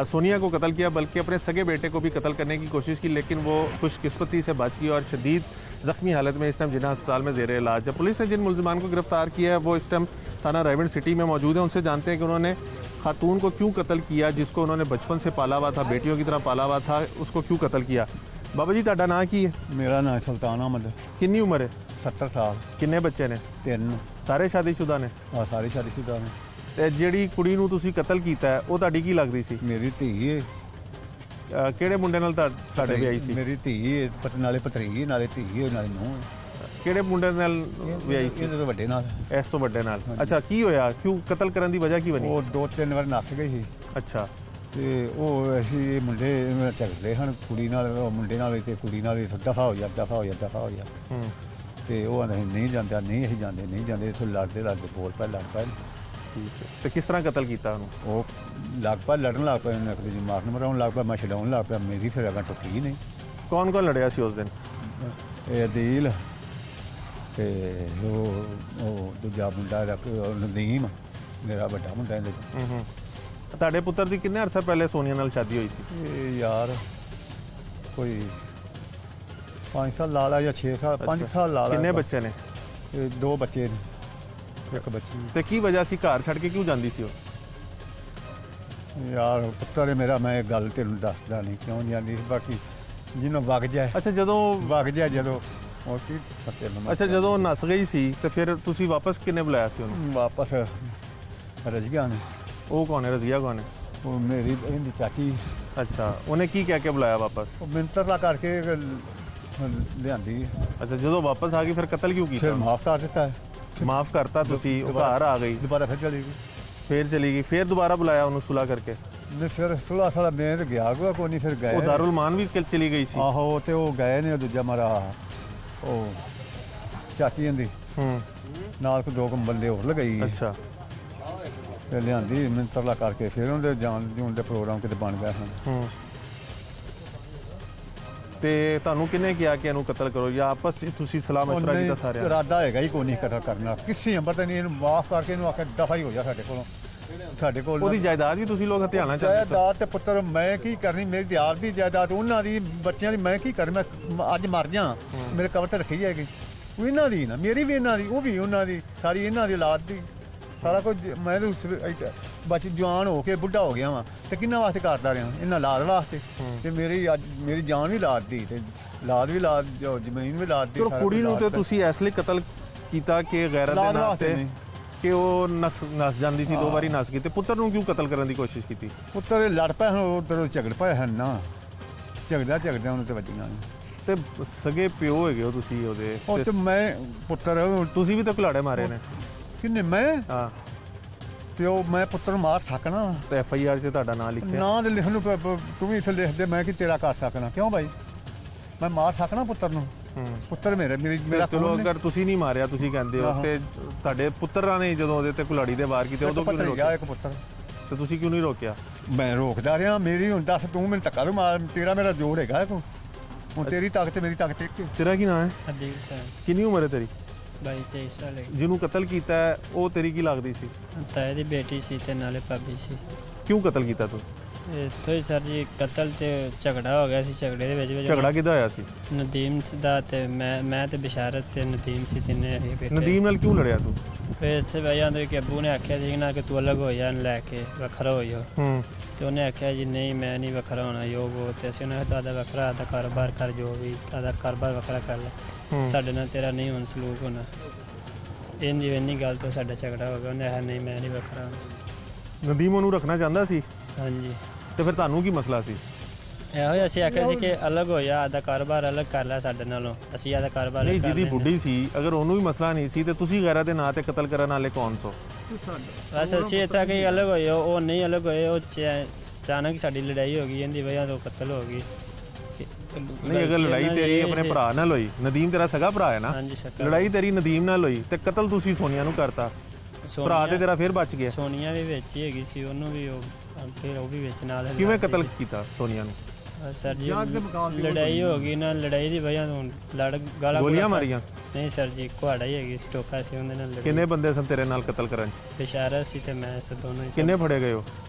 सोनिया को कत्ल किया बल्कि अपने सगे बेटे को भी कत्ल करने की कोशिश की, लेकिन वो खुशकिस्मती से बच गई और शदीद ज़ख्मी हालत में इस टाइम जिन्ना अस्पताल में ज़ेर इलाज है। पुलिस ने जिन मुलजमान को गिरफ्तार किया है वो इस टाइम थाना रायगढ़ सिटी में मौजूद है। उनसे जानते हैं कि उन्होंने खातून को क्यों कत्ल किया, जिसको उन्होंने बचपन से पाला हुआ था, बेटियों की तरह पाला हुआ था, उसको क्यों कत्ल किया। बाबा जी ਤੁਹਾਡਾ ਨਾਂ ਕੀ ਹੈ? मेरा नाम सुल्तान अहमद, किन्नी उम्र है? 70 साल, किन्ने बच्चे ने? 3 ਸਾਰੇ ਸ਼ਾਦੀशुदा ਨੇ? सारी शादीशुदा ने। ਤੇ ਜਿਹੜੀ ਕੁੜੀ ਨੂੰ ਤੁਸੀਂ ਕਤਲ ਕੀਤਾ ਹੈ ਉਹ ਤੁਹਾਡੀ ਕੀ ਲੱਗਦੀ ਸੀ? मेरी धी है, ਕਿਹੜੇ ਮੁੰਡੇ ਨਾਲ ਤੁਹਾਡੇ ਵਿਆਹੀ ਸੀ? मेरी धी है, नाले भतरीजी नाले धी है नाले नूंह ਕਿਹੜੇ ਮੁੰਡੇ ਨਾਲ ਵਿਆਹੀ ਸੀ? ਇਹਦੇ ਤੋਂ ਵੱਡੇ ਨਾਲ। ਇਸ ਤੋਂ ਵੱਡੇ ਨਾਲ। ਅੱਛਾ, ਕੀ ਹੋਇਆ? ਕਿਉਂ ਕਤਲ ਕਰਨ ਦੀ ਵਜ੍ਹਾ ਕੀ ਬਣੀ? ਉਹ 2-3 ਵਾਰ ਨੱਸ ਗਈ ਸੀ ਅੱਛਾ, ਤੇ ਉਹ ਅਸੀਂ ਇਹ ਮੁੰਡੇ ਝਗੜਦੇ ਹਨ ਕੁੜੀ ਨਾਲ, ਉਹ ਮੁੰਡੇ ਨਾਲ ਤੇ ਕੁੜੀ ਨਾਲ ਦਫਾ ਹੋ ਜਾ ਦਫਾ ਹੋ ਜਾ ਦਫਾ ਹੋ ਜਾ। ਤੇ ਉਹ ਆਂਦੇ ਨਹੀਂ ਜਾਂਦੇ, ਨਹੀਂ ਅਸੀਂ ਜਾਂਦੇ, ਨਹੀਂ ਜਾਂਦੇ, ਇੱਥੋਂ ਲੜਦੇ ਲੜਦੇ ਬੋਲ ਪਏ, ਲੜ ਪਏ। ਠੀਕ ਹੈ। ਤੇ ਕਿਸ ਤਰ੍ਹਾਂ ਕਤਲ ਕੀਤਾ ਉਹਨੂੰ? ਉਹ ਲੱਗ ਪਏ ਲੜਨ ਲੱਗ ਪਏ, ਉਹਨੇ ਇੱਕ ਦੂਜੇ ਮਾਰਨ ਮਰਾਉਣ ਲੱਗ ਪਿਆ, ਮੈਂ ਛਡਾਉਣ ਲੱਗ ਪਿਆ, ਮੇਰੀ ਫਿਰ ਅਗਾਂ ਟੁੱਟੀ ਨਹੀਂ। ਕੌਣ ਕੌਣ ਲੜਿਆ ਸੀ ਉਸ ਦਿਨ? ਇਹ ਅਦੀਲ ਤੇ ਉਹ ਦੂਜਾ ਮੁੰਡਾ ਨਦੀਮ, ਮੇਰਾ ਵੱਡਾ ਮੁੰਡਾ ਇਹਦੇ ਚ। ਤੁਹਾਡੇ ਪੁੱਤਰ ਦੀ ਕਿੰਨੇ ਅਰਸਾ ਪਹਿਲੇ ਸੋਨੀਆ ਨਾਲ ਸ਼ਾਦੀ ਹੋਈ ਸੀ? ਇਹ ਯਾਰ ਕੋਈ 5 ਸਾਲ ਲਾ ਲਾ ਜਾਂ 6 ਸਾਲ, 5 ਸਾਲ ਲਾ ਲਾ। ਕਿੰਨੇ ਬੱਚੇ ਨੇ? 2 ਬੱਚੇ ਨੇ, ਇੱਕ ਬੱਚੀ। ਤੇ ਕੀ ਵਜ੍ਹਾ ਸੀ ਘਰ ਛੱਡ ਕੇ ਕਿਉਂ ਜਾਂਦੀ ਸੀ ਉਹ? ਯਾਰ ਪੁੱਤਰ ਮੇਰਾ, ਮੈਂ ਇਹ ਗੱਲ ਤੈਨੂੰ ਦੱਸਦਾ ਨਹੀਂ ਕਿਉਂ ਜਾਂਦੀ ਸੀ, ਬਾਕੀ ਜਿਹਨੂੰ ਵਗ ਜਾਏ। ਅੱਛਾ, ਜਦੋਂ ਵਗ ਜਾਏ ਜਦੋਂ ਉਹ ਕੀ ਪਤਾ ਮੈਨੂੰ। ਅੱਛਾ, ਜਦੋਂ ਨਸ ਗਈ ਸੀ ਤੇ ਫਿਰ ਤੁਸੀਂ ਵਾਪਸ ਕਿੰਨੇ ਬੁਲਾਇਆ ਸੀ ਉਹਨੂੰ? ਵਾਪਸ ਰਜਗਾ ਨੇ। ਉਹ ਕੌਣ ਹੈ? ਰਜ਼ੀਆ ਕੌਣ ਹੈ? ਉਹ ਮੇਰੀ ਇਹਦੀ ਚਾਚੀ। ਅੱਛਾ, ਉਹਨੇ ਕੀ ਕਹਿ ਕੇ ਬੁਲਾਇਆ ਵਾਪਸ? ਉਹ ਮਿੰਤਰਲਾ ਕਰਕੇ ਲਿਆਂਦੀ, ਅੱਛਾ, ਜਦੋਂ ਵਾਪਸ ਆ ਗਈ ਫਿਰ ਕਤਲ ਕਿਉਂ ਕੀਤਾ? ਫਿਰ ਮਾਫ ਕਰ ਦਿੱਤਾ ਹੈ, ਮਾਫ ਕਰਤਾ ਤੁਸੀਂ, ਉਹ ਘਰ ਆ ਗਈ, ਦੁਬਾਰਾ ਫਿਰ ਚਲੀ ਗਈ। ਫਿਰ ਚਲੀ ਗਈ, ਫਿਰ ਦੁਬਾਰਾ ਬੁਲਾਇਆ ਉਹਨੂੰ ਸੁਲਾ ਕਰਕੇ? ਨੇ ਫਿਰ 16 ਸਾਲ ਮੈਂ ਤੇ ਗਿਆ ਕੋਈ ਨਹੀਂ, ਫਿਰ ਗਏ ਉਹ ਦਾਰੁਲ ਮਾਨ ਵੀ ਚਲੀ ਗਈ ਸੀ? ਆਹੋ, ਤੇ ਉਹ ਗਏ ਨੇ, ਦੂਜਾ ਮਾਰਾ ਉਹ ਚਾਚੀ ਹੁੰਦੀ ਨਾਲ ਕੋ 2 ਬੰਦੇ ਹੋਰ ਲਗਾਈ। ਅੱਛਾ, ਫਿਰ ਲਿਆਂਦੀ ਮਿੰਤਰਲਾ ਕਰਕੇ, ਫਿਰ ਉਹਦੇ ਜਾਣ ਜੂਣ ਦੇ ਪ੍ਰੋਗਰਾਮ ਕਿਤੇ ਬਣ ਗਏ ਹਨ। ਤੇ ਤੁਹਾਨੂੰ ਕਿਹਨੇ ਕਿਹਾ ਕਿ ਇਹਨੂੰ ਕਤਲ ਕਰੋ, ਜਾਂ ਆਪਸ ਵਿੱਚ ਤੁਸੀਂ ਸਲਾਹ ਮਸ਼ਵਰਾ ਕੀਤਾ ਸਾਰਿਆਂ? ਇਰਾਦਾ ਹੈਗਾ ਹੀ ਕੋਈ ਨਹੀਂ ਕਤਲ ਕਰਨਾ, ਕਿਸੇ ਅੰਬਰ ਤੇ ਨਹੀਂ। ਇਹਨੂੰ ਮਾਫ ਕਰਕੇ ਇਹਨੂੰ ਆਖਿਆ ਦਫਾ ਹੀ ਹੋ ਜਾ ਸਾਡੇ ਕੋਲੋਂ। ਸਾਡੇ ਕੋਲ ਉਹਦੀ ਜਾਇਦਾਦ ਵੀ ਤੁਸੀਂ ਲੋਕ ਹਥਿਆਣਾ ਚਾਹੁੰਦੇ? ਜਾਇਦਾਦ ਤੇ ਪੁੱਤਰ ਮੈਂ ਕੀ ਕਰਨੀ, ਮੇਰੀ ਦਿਆਰ ਦੀ ਜਾਇਦਾਦ, ਉਹਨਾਂ ਦੀ ਬੱਚਿਆਂ ਦੀ ਮੈਂ ਕੀ ਕਰ, ਮੈਂ ਅੱਜ ਮਰ ਜਾ, ਮੇਰੇ ਕਬਰ ਤੇ ਰੱਖੀ ਜਾਏਗੀ। ਉਹ ਇਹਨਾਂ ਦੀ ਨਾ, ਮੇਰੀ ਵੀ ਇਹਨਾਂ ਦੀ, ਉਹ ਵੀ ਉਹਨਾਂ ਦੀ, ਸਾਰੀ ਇਹਨਾਂ ਦੀ ਔਲਾਦ ਦੀ, ਸਾਰਾ ਕੁਝ। ਮੈਂ ਬੱਚ ਜਵਾਨ ਹੋ ਕੇ ਬੁੱਢਾ ਹੋ ਗਿਆ ਵਾਂ ਤੇ ਕਿੰਨਾ ਵਾਸਤੇ ਕਰਦਾ ਰਿਹਾ, ਇਹਨਾਂ ਔਲਾਦ ਵਾਸਤੇ। ਤੇ ਮੇਰੀ ਜਾਨ ਵੀ ਔਲਾਦ ਦੀ ਤੇ ਔਲਾਦ ਵੀ ਔਲਾਦ, ਜ਼ਮੀਨ ਵੀ ਔਲਾਦ ਦੀ। ਚਲੋ, ਕੁੜੀ ਨੂੰ ਤੇ ਤੁਸੀਂ ਇਸ ਲਈ ਕਤਲ ਕੀਤਾ ਕਿ ਗੈਰਤ ਦੇ ਨਾਂ ਤੇ ਕਿ ਉਹ ਨਸ ਜਾਂਦੀ ਸੀ, 2 ਵਾਰੀ ਨਸ ਗਈ, ਤੇ ਪੁੱਤਰ ਨੂੰ ਕਿਉਂ ਕਤਲ ਕਰਨ ਦੀ ਕੋਸ਼ਿਸ਼ ਕੀਤੀ? ਪੁੱਤਰ ਲੜ ਪਏ ਹਨ, ਉਧਰ ਝਗੜ ਪਏ ਹਨ ਨਾ, ਝਗੜਿਆਂ ਉਹਨੂੰ ਤੇ ਵੱਜੀਆਂ ਨੇ। ਤੇ ਸਗੇ ਪਿਓ ਹੈਗੇ ਹੋ ਤੁਸੀਂ ਉਹਦੇ ਉਹ ਤੇ ਮੈਂ ਪੁੱਤਰ ਤੁਸੀਂ ਵੀ ਤਾਂ ਕੁਲਾੜੇ ਮਾਰੇ ਨੇ। ਕਿੰਨੇ ਮੈਂ ਹਾਂ, ਪਿਓ ਮੈਂ ਪੁੱਤਰ ਨੂੰ ਮਾਰ ਸਕਣਾ ਤੇ ਐਫ ਆਈ ਆਰ 'ਚ ਤੁਹਾਡਾ ਨਾਂ ਲਿਖਿਆ। ਨਾਂ ਦੇ ਲਿਖਣ ਨੂੰ ਤੂੰ ਵੀ ਇੱਥੇ ਲਿਖ ਦੇ ਮੈਂ ਕਿ ਤੇਰਾ ਕਰ ਸਕਣਾ ਕਿਉਂ ਬਾਈ ਮੈਂ ਮਾਰ ਸਕਣਾ ਪੁੱਤਰ ਨੂੰ ਪੁੱਤਰ ਮੇਰਾ ਚਲੋ ਖੂਨ ਨੇ। ਅਗਰ ਤੁਸੀਂ ਨਹੀਂ ਮਾਰਿਆ ਤੁਸੀਂ ਕਹਿੰਦੇ ਹੋ ਆਹੋ। ਤੇ ਤੁਹਾਡੇ ਪੁੱਤਰਾਂ ਨੇ ਜਦੋਂ ਉਹਦੇ ਤੇ ਕੁਲਾੜੀ ਦੇ ਵਾਰ ਕੀਤੇ ਉਦੋਂ ਕਿਉਂ ਨਹੀਂ ਗਿਆ ਰੋਕਿਆ? ਇੱਕ ਪੁੱਤਰ ਤੇ ਤੁਸੀਂ ਕਿਉਂ ਨਹੀਂ ਰੋਕਿਆ? ਮੈਂ ਰੋਕਦਾ ਰਿਹਾ ਮੇਰੀ ਹੁਣ ਦੱਸ ਤੂੰ ਮੈਨੂੰ ਧੱਕਾ ਨੂੰ ਮਾਰ ਤੇਰਾ ਮੇਰਾ ਜੋੜ ਹੈਗਾ ਕੋ ਹੁਣ ਤੇਰੀ ਤਾਕਤ ਮੇਰੀ ਤਾਕਤ ਇੱਕ ਤੇਰਾ ਕੀ ਨਾਂ ਹੈ? ਅਦੀਬ ਸਾਹਿਬ ਕਿੰਨੀ ਉਮਰ ਹੈ ਤੇਰੀ? 22 ਸਾਲ ਹੈ। ਜਿਹਨੂੰ ਕਤਲ ਕੀਤਾ ਹੈ ਉਹ ਤੇਰੀ ਕੀ ਲੱਗਦੀ ਸੀ? ਤਾਏ ਦੀ ਬੇਟੀ ਸੀ ਤੇ ਨਾਲੇ ਭਾਬੀ ਸੀ। ਕਿਉਂ ਕਤਲ ਕੀਤਾ ਤੂੰ? ਇੱਥੋਂ ਹੀ ਸਰ ਜੀ ਕਤਲ ਤੇ ਝਗੜਾ ਹੋ ਗਿਆ ਸੀ। ਝਗੜੇ ਦੇ ਵਿੱਚ ਝਗੜਾ ਕਿੱਦਾਂ ਹੋਇਆ ਸੀ? ਨਦੀਮ ਦਾ ਤੇ ਮੈਂ ਤੇ ਬਿਸ਼ਾਰਤ ਤੇ ਨਦੀਮ ਸੀ ਤਿੰਨੇ ਇਹ ਬੇਟੇ। ਨਦੀਮ ਨਾਲ ਕਿਉਂ ਲੜਿਆ ਤੂੰ? ਫਿਰ ਇੱਥੇ ਵਜ੍ਹਾ ਹੁੰਦੀ ਕਿ ਅੱਬੂ ਨੇ ਆਖਿਆ ਸੀ ਨਾ ਕਿ ਤੂੰ ਅਲੱਗ ਹੋ ਜਾ ਲੈ ਕੇ ਵੱਖਰਾ ਹੋ ਜਾ ਤੇ ਉਹਨੇ ਆਖਿਆ ਜੀ ਨਹੀਂ ਮੈਂ ਨਹੀਂ ਵੱਖਰਾ ਹੋਣਾ ਯੋਗ ਹੋ ਤੇ ਅਸੀਂ ਉਹਨਾਂ ਤੁਹਾਡਾ ਵੱਖਰਾ ਆਦਾ ਕਾਰੋਬਾਰ ਕਰ ਜੋ ਵੀ ਆਦਾ ਕਾਰੋਬਾਰ ਵੱਖਰਾ ਕਰ ਲੈ ਸਾਡੇ ਨਾਲ ਤੇਰਾ ਨਹੀਂ ਹੁਣ ਸਲੂਕ ਹੋਣਾ ਇੰਨੀ ਗੱਲ ਤੋਂ ਸਾਡਾ ਝਗੜਾ ਹੋ ਗਿਆ। ਉਹਨੇ ਆਖਿਆ ਨਹੀਂ ਮੈਂ ਨਹੀਂ ਵੱਖਰਾ ਹੋਣਾ। ਨਦੀਮ ਉਹਨੂੰ ਰੱਖਣਾ ਚਾਹੁੰਦਾ ਸੀ ਹਾਂਜੀ ਤੇ ਫਿਰ ਤੁਹਾਨੂੰ ਕੀ ਮਸਲਾ ਸੀ? ਇਹੋ ਹੀ ਅਸੀਂ ਆਖਿਆ ਸੀ ਕਿ ਅਲੱਗ ਹੋ ਜਾ ਆਦਾ ਕਾਰੋਬਾਰ ਅਲੱਗ ਕਰ ਲੈ ਸਾਡੇ ਨਾਲੋਂ ਅਸੀਂ ਆਦਾ ਕਾਰੋਬਾਰ ਨਹੀਂ, ਕਰ ਜਿਹਦੀ ਲੈਂਦੇ। ਬੁੱਢੀ ਸੀ ਅਗਰ ਉਹਨੂੰ ਵੀ ਮਸਲਾ ਨਹੀਂ ਸੀ ਤੇ ਤੁਸੀਂ ਗੈਰਾਂ ਦੇ ਨਾਂ ਤੇ ਕਤਲ ਕਰਨ ਵਾਲੇ ਕੌਣ ਸੋ? ਬਸ ਅਸੀਂ ਇੱਥੇ ਕਿ ਅਲੱਗ ਹੋਏ ਉਹ ਨਹੀਂ ਅਲੱਗ ਹੋਏ ਉਹ ਅਚਾਨਕ ਸਾਡੀ ਲੜਾਈ ਹੋ ਗਈ ਇਹਦੀ ਵਜ੍ਹਾ ਤੋਂ ਕਤਲ ਹੋ ਗਈ। ਨਹੀਂ, ਅਗਰ ਲੜਾਈ ਤੇਰੀ ਆਪਣੇ ਭਰਾ ਨਾਲ ਹੋਈ, ਨਦੀਮ ਤੇਰਾ ਸਗਾ ਭਰਾ ਹੈ ਨਾ, ਹਾਂਜੀ ਸਕਾ ਲੜਾਈ ਤੇਰੀ ਨਦੀਮ ਨਾਲ ਹੋਈ ਤੇ ਕਤਲ ਤੁਸੀਂ ਸੋਨੀਆ ਨੂੰ ਕਰਤਾ, ਭਰਾ ਤੇ ਤੇਰਾ ਫਿਰ ਬਚ ਗਿਆ। ਸੋਨੀਆ ਵੀ ਵਿੱਚ ਹੀ ਹੈਗੀ ਸੀ ਉਹਨੂੰ ਵੀ ਉਹ ਫਿਰ ਉਹ ਵੀ ਵਿੱਚ ਨਾਲ ਹੈ। ਕਿਵੇਂ ਕਤਲ ਕੀਤਾ ਸੋਨੀਆ ਨੂੰ? ਸਰ ਜੀ ਲੜਾਈ ਹੋ ਗਈ ਨਾ ਲੜਾਈ ਦੀ ਵਜ੍ਹਾ ਤੋਂ ਲੜ ਗਾਲਾਂ ਗੋਲੀਆਂ ਮਾਰੀਆਂ? ਨਹੀਂ ਸਰ ਜੀ ਕੁਹਾੜਾ ਹੀ ਹੈਗੀ ਸੀ ਟੋਕਾ ਸੀ ਉਹਦੇ ਨਾਲ ਲੜੀ। ਕਿੰਨੇ ਬੰਦੇ ਸਨ ਤੇਰੇ ਨਾਲ ਕਤਲ ਕਰਨ 'ਚ? ਬਿਸ਼ਾਰਤ ਸੀ ਤੇ ਮੈਂ ਸ ਦੋਨੋਂ ਹੀ ਸੀ। ਕਿੰਨੇ ਫੜੇ ਗਏ ਹੋ?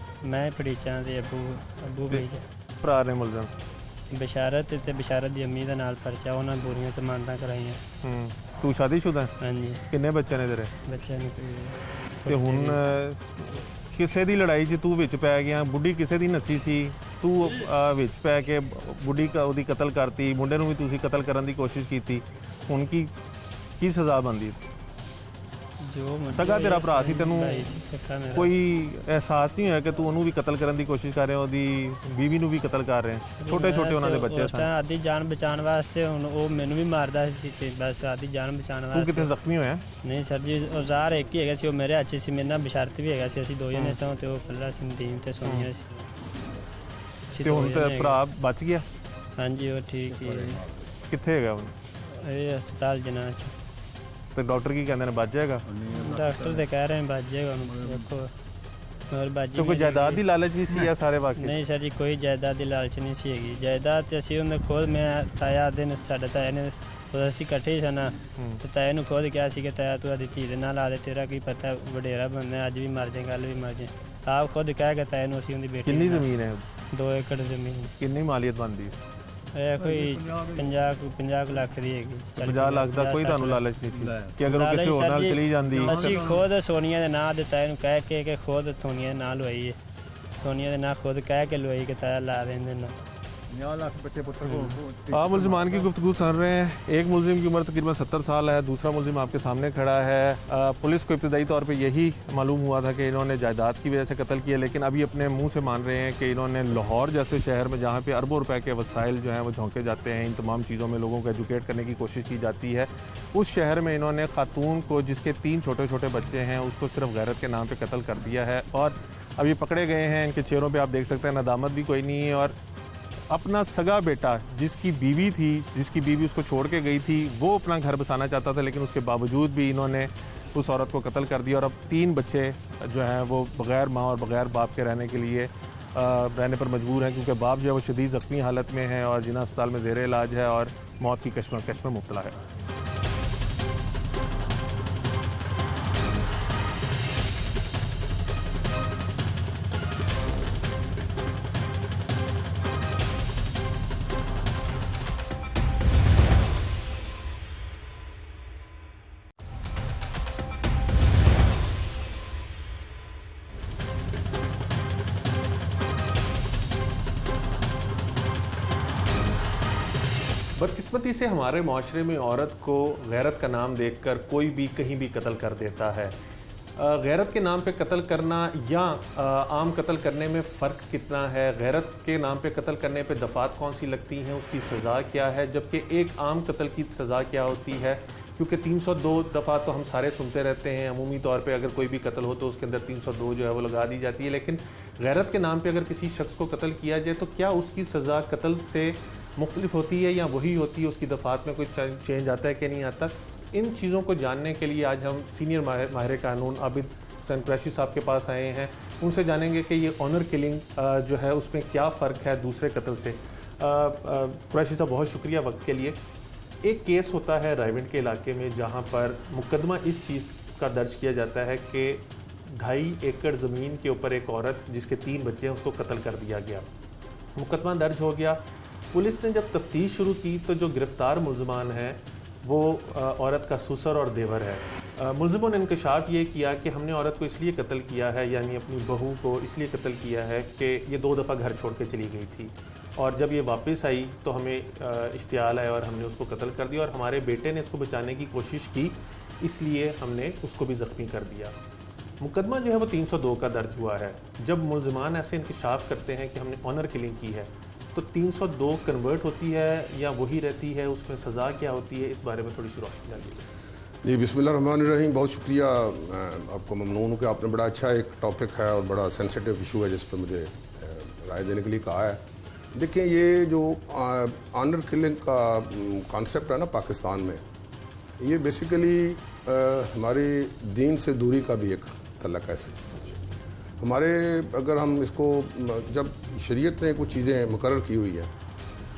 ਮੈਂ ਫੜੀਚਾਂ ਦੇ ਅੱਬੂ ਭੜੀਚਾ ਭਰਾ ਨੇ ਮੁਲਜ਼ਮ? ਬਿਸ਼ਾਰਤ ਤੇ ਬਿਸ਼ਾਰਤ ਦੀ ਅੰਮੀ ਦੇ ਨਾਲ ਪਰਚਾ ਉਹਨਾਂ ਬੋਰੀਆਂ ਜ਼ਮਾਨਤਾਂ ਕਰਾਈਆਂ। ਤੂੰ ਸ਼ਾਦੀशुदा ਹੈ? ਹਾਂਜੀ ਕਿੰਨੇ ਬੱਚੇ ਨੇ ਤੇਰੇ? ਬੱਚਿਆਂ ਨੂੰ ਤੇ ਹੁਣ ਕਿਸੇ ਦੀ ਲੜਾਈ 'ਚ ਤੂੰ ਵਿੱਚ ਪੈ ਗਿਆ, ਬੁੱਢੀ ਕਿਸੇ ਦੀ ਨੱਸੀ ਸੀ, ਤੂੰ ਵਿੱਚ ਪੈ ਕੇ ਬੁੱਢੀ ਉਹਦੀ ਕਤਲ ਕਰਤੀ, ਮੁੰਡੇ ਨੂੰ ਵੀ ਤੁਸੀਂ ਕਤਲ ਕਰਨ ਦੀ ਕੋਸ਼ਿਸ਼ ਕੀਤੀ, ਹੁਣ ਕੀ ਸਜ਼ਾ ਬਣਦੀ? ਜੋ ਸਗਾ ਤੇਰਾ ਭਰਾ ਸੀ, ਤੈਨੂੰ ਕੋਈ ਕੋਈ ਅਹਿਸਾਸ ਨਹੀਂ ਹੋਇਆ ਕਿ ਤੂੰ ਉਹਨੂੰ ਵੀ ਕਤਲ ਕਰਨ ਦੀ ਕੋਸ਼ਿਸ਼ ਕਰ ਰਿਹਾ, ਉਹਦੀ ਬੀਵੀ ਨੂੰ ਵੀ ਕਤਲ ਕਰ ਰਿਹਾ? ਛੋਟੇ ਛੋਟੇ ਉਹਨਾਂ ਦੇ ਬੱਚੇ ਸਨ। ਆਦੀ ਜਾਨ ਬਚਾਉਣ ਵਾਸਤੇ ਹੁਣ ਉਹ ਮੈਨੂੰ ਵੀ ਮਾਰਦਾ ਸੀ ਤੇ ਬਸ ਆਦੀ ਜਾਨ ਬਚਾਉਣ ਤੂੰ ਵਾਸਤੇ। ਕਿਤੇ ਜ਼ਖਮੀ ਹੋਇਆ? ਨਹੀਂ ਸਰ ਜੀ ਔਜ਼ਾਰ ਇੱਕ ਹੀ ਹੈਗਾ ਸੀ ਉਹ ਮੇਰੇ ਹੱਥ 'ਚ ਸੀ, ਮੇਰੇ ਨਾਲ ਬਿਸ਼ਾਰਤ ਵੀ ਹੈਗਾ ਸੀ, ਅਸੀਂ ਦੋ ਜਣੇ ਸਾਂ ਤੇ ਉਹ ਕੱਲਾ ਸੀ ਨਦੀਮ ਤੇ ਸੋਨੀਆ ਸੀ। ਤੇ ਹੁਣ ਤੇ ਭਰਾ ਬਚ ਗਿਆ? ਹਾਂਜੀ ਉਹ ਠੀਕ ਹੀ ਹੈ। ਕਿੱਥੇ ਹੈਗਾ ਹੁਣ? ਇਹ ਹਸਪਤਾਲ ਜਨਾਹ 'ਚ। ਤੇ ਡਾਕਟਰ ਕੀ ਕਹਿੰਦੇ ਨੇ, ਬਚ ਜਾਏਗਾ? ਡਾਕਟਰ ਤੇ ਕਹਿ ਰਹੇ ਨੇ ਬਚ ਜਾਏਗਾ ਹੁਣ ਦੇਖੋ ਹੋਰ ਬਾਜੀ। ਕੋਈ ਜਾਇਦਾਦ ਦੀ ਲਾਲਚ ਵੀ ਸੀ ਜਾਂ ਸਾਰੇ ਵਾਕਈ? ਨਹੀਂ ਸਰ ਜੀ ਕੋਈ ਜਾਇਦਾਦ ਦੀ ਲਾਲਚ ਨਹੀਂ ਸੀ ਹੈਗੀ। ਜਾਇਦਾਦ ਤੇ ਅਸੀਂ ਉਹਨੇ ਖੁਦ ਮੈਂ ਤਾਇਆ ਦਿਨ ਸਾਡਾ ਤਾਇਆ ਨੇ ਅਸੀਂ ਇਕੱਠੇ ਹੀ ਸਨ ਤੇ ਤਾਇਆ ਨੂੰ ਖੁਦ ਕਿਹਾ ਸੀ ਕਿ ਤਾਇਆ ਤੂੰ ਆਦੀ ਧੀ ਦੇ ਨਾਲ ਆ ਦੇ, ਤੇਰਾ ਕੀ ਪਤਾ ਵਡੇਰਾ ਬੰਦਾ ਅੱਜ ਵੀ ਮਰ ਜਾਏ ਕੱਲ ਵੀ ਮਰ ਜਾਏ। ਆਪ ਖੁਦ ਕਹਿ ਕੇ ਤਾਇਆ ਨੂੰ ਅਸੀਂ ਉਹਦੀ ਬੇਟੀ। ਕਿੰਨੀ ਜ਼ਮੀਨ ਹੈ? 2 ਏਕੜ ਜ਼ਮੀਨ। ਕਿੰਨੀ ਮਾਲੀਅਤ ਬਣਦੀ ਹੈ? ਇਹ ਕੋਈ 50 ਲੱਖ ਦੀ ਹੈਗੀ। 50 ਲੱਖ ਦਾ ਕੋਈ ਤੁਹਾਨੂੰ ਲਾਲਚ ਨਹੀਂ ਸੀ ਕਿ ਅਗਰ ਉਹ ਕਿਸੇ ਹੋਰ ਨਾਲ ਚਲੀ ਜਾਂਦੀ? ਅਸੀਂ ਖੁਦ ਸੋਨੀਆ ਦੇ ਨਾਂ ਦੇ ਤਾਇਆ ਨੂੰ ਕਹਿ ਕੇ ਕਿ ਖੁਦ ਸੋਨੀਆ ਦੇ ਨਾਲ ਲਵਾਈ ਹੈ, ਸੋਨੀਆ ਦੇ ਨਾਂ खुद कह के लुआई के ताया ला रहे हैं ना। 50 लाख बच्चे पुत्र को। आप मुलजमान की गुफ्तगू सुन रहे हैं। एक मुलजिम की उम्र तकरीबन 70 साल है, दूसरा मुलजिम आपके सामने खड़ा है। पुलिस को इब्तदाई तौर पे यही मालूम हुआ था कि इन्होंने जायदाद की वजह से कत्ल किया, लेकिन अभी अपने मुंह से मान रहे हैं कि इन्होंने लाहौर जैसे शहर में जहाँ पे अरबों रुपए के वसाइल जो हैं वो झोंके जाते हैं, इन तमाम चीज़ों में लोगों को एजुकेट करने की कोशिश की जाती है, उस शहर में इन्होंने खातून को जिसके 3 छोटे छोटे बच्चे हैं उसको सिर्फ गैरत के नाम पर कत्ल कर दिया है। और अब ये पकड़े गए हैं, इनके चेहरों पर आप देख सकते हैं नदामत भी कोई नहीं है। और अपना सगा बेटा जिसकी बीवी थी, जिसकी बीवी उसको छोड़ के गई थी, वो अपना घर बसाना चाहता था, लेकिन उसके बावजूद भी इन्होंने उस औरत को कत्ल कर दिया। और अब 3 बच्चे जो हैं वो बग़ैर माँ और बग़ैर बाप के रहने के लिए रहने पर मजबूर हैं, क्योंकि बाप जो है वो शदीद ज़ख्मी हालत में है और जिन्ना अस्पताल में ज़ेर इलाज है और मौत की कश्मकश में मुब्तला है। बदकिस्मती से हमारे माशरे में औरत को गैरत का नाम देखकर कोई भी कहीं भी कत्ल कर देता है। गैरत के नाम पे कत्ल करना या आम कत्ल करने में फ़र्क कितना है? गैरत के नाम पे कत्ल करने पे दफ़ात कौन सी लगती हैं, उसकी सज़ा क्या है, जबकि एक आम कत्ल की सज़ा क्या होती है? क्योंकि 302 दफ़ा तो हम सारे सुनते रहते हैं, अमूमी तौर पे अगर कोई भी कत्ल हो तो उसके अंदर 302 जो है वो लगा दी जाती है, लेकिन गैरत के नाम पे अगर किसी शख्स को कत्ल किया जाए तो क्या उसकी सज़ा कत्ल से मुख्तलिफ होती है या वही होती है? उसकी दफ़ात में कोई चेंज आता है कि नहीं आता? इन चीज़ों को जानने के लिए आज हम सीनियर माहिर कानून आबिद हुसैन कुरैशी साहब के पास आए हैं। उनसे जानेंगे कि ये ऑनर किलिंग जो है उसमें क्या फ़र्क है दूसरे कत्ल से। कुरैशी साहब बहुत शुक्रिया वक्त के लिए। एक केस होता है रायविंड के इलाके में जहाँ पर मुकदमा इस चीज़ का दर्ज किया जाता है कि 2.5 एकड़ ज़मीन के ऊपर एक औरत जिसके 3 बच्चे हैं उसको कत्ल कर दिया गया। मुकदमा दर्ज हो गया। पुलिस ने जब तफ्तीश शुरू की तो जो गिरफ्तार मुलजमान हैं वो औरत का ससुर और देवर है। मुलजिमों ने इंकशाफ ये किया कि हमने औरत को इसलिए कत्ल किया है, यानी अपनी बहू को इसलिए कत्ल किया है कि ये 2 दफ़ा घर छोड़ के चली गई थी और जब ये वापस आई तो हमें इश्तियाल आया और हमने उसको कत्ल कर दिया और हमारे बेटे ने इसको बचाने की कोशिश की, इसलिए हमने उसको भी ज़ख्मी कर दिया। मुकदमा जो है वो 302 का दर्ज हुआ है। जब मुलजमान ऐसे इंकशाफ करते हैं कि हमने ऑनर किलिंग की है तो 302 कन्वर्ट होती है या वही रहती है, उसमें सज़ा क्या होती है, इस बारे में थोड़ी सी रोशनी डालिए। जी, बिस्मिल्लाहिर्रहमानिर्रहीम। बहुत शुक्रिया, आपको ममनून हूँ कि आपने बड़ा अच्छा एक टॉपिक है और बड़ा सेंसिटिव इशू है जिस पर मुझे राय देने के लिए कहा है। देखिए, ये जो ऑनर किलिंग का कॉन्सेप्ट है ना पाकिस्तान में, ये बेसिकली हमारी दीन से दूरी का भी एक तल्लक है। हमारे अगर हम इसको जब शरीयत ने कुछ चीज़ें मुकर्रर की हुई हैं,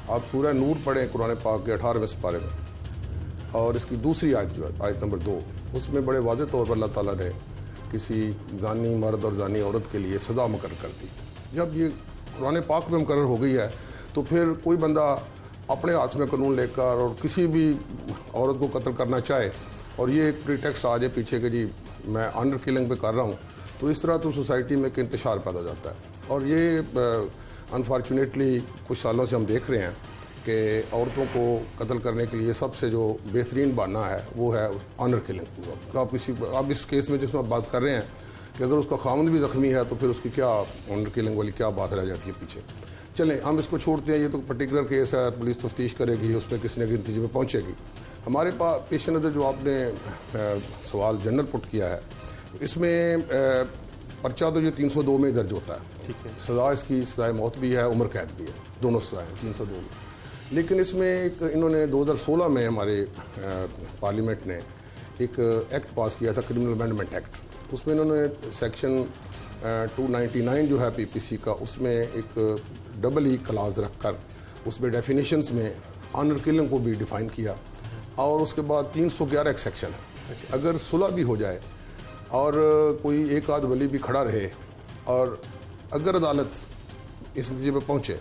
आप सूरह नूर पढ़ें कुरान पाक के 18वें पारे में और इसकी दूसरी आयत जो है आयत नंबर 2, उसमें बड़े वाज़ेह तौर पर अल्लाह ताला ने किसी जानी मर्द और जानी औरत के लिए सज़ा मुकर्रर कर दी। जब ये कुरान पाक में मुकर्रर हो गई है तो फिर कोई बंदा अपने हाथ में कानून लेकर और किसी भी औरत को कत्ल करना चाहे और ये एक प्रीटेक्स्ट आ जाए पीछे कि जी मैं ऑनर किलिंग पे कर रहा हूँ, तो इस तरह तो सोसाइटी में एक इंतशार पैदा हो जाता है। और ये अनफॉर्चुनेटली कुछ सालों से हम देख रहे हैं कि औरतों को कत्ल करने के लिए सबसे जो बेहतरीन बहाना है वो है ऑनर किलिंग। आप इस केस में जिसमें आप बात कर रहे हैं कि अगर उसका खामद भी ज़ख्मी है तो फिर उसकी क्या ऑनर किलिंग वाली क्या बात रह जाती है पीछे। चलें, हम इसको छोड़ते हैं, ये तो पर्टिकुलर केस है, पुलिस तफ्तीश करेगी, उस पर किसी न किसी नतीजे पर पहुँचेगी। हमारे पास पेश नज़र जो आपने सवाल जनरल पुट किया है, इसमें पर्चा तो ये 302 में दर्ज होता है। सज़ा इसकी सज़ाए मौत भी है, उम्र कैद भी है, दोनों सज़ाएँ 302 में। लेकिन इसमें एक इन्होंने 2016 में हमारे पार्लियामेंट ने एक एक्ट पास किया था, क्रिमिनल अमेंडमेंट एक्ट। उसमें इन्होंने सेक्शन 299 जो है पीपीसी का, उसमें एक डबल ई क्लास रखकर उसमें डेफिनेशंस में ऑनर किलिंग को भी डिफ़ाइन किया। और उसके बाद 311 एक सेक्शन है, अगर सुलह भी हो जाए और कोई एक आध वली भी खड़ा रहे और अगर अदालत इस नतीजे पर पहुँचे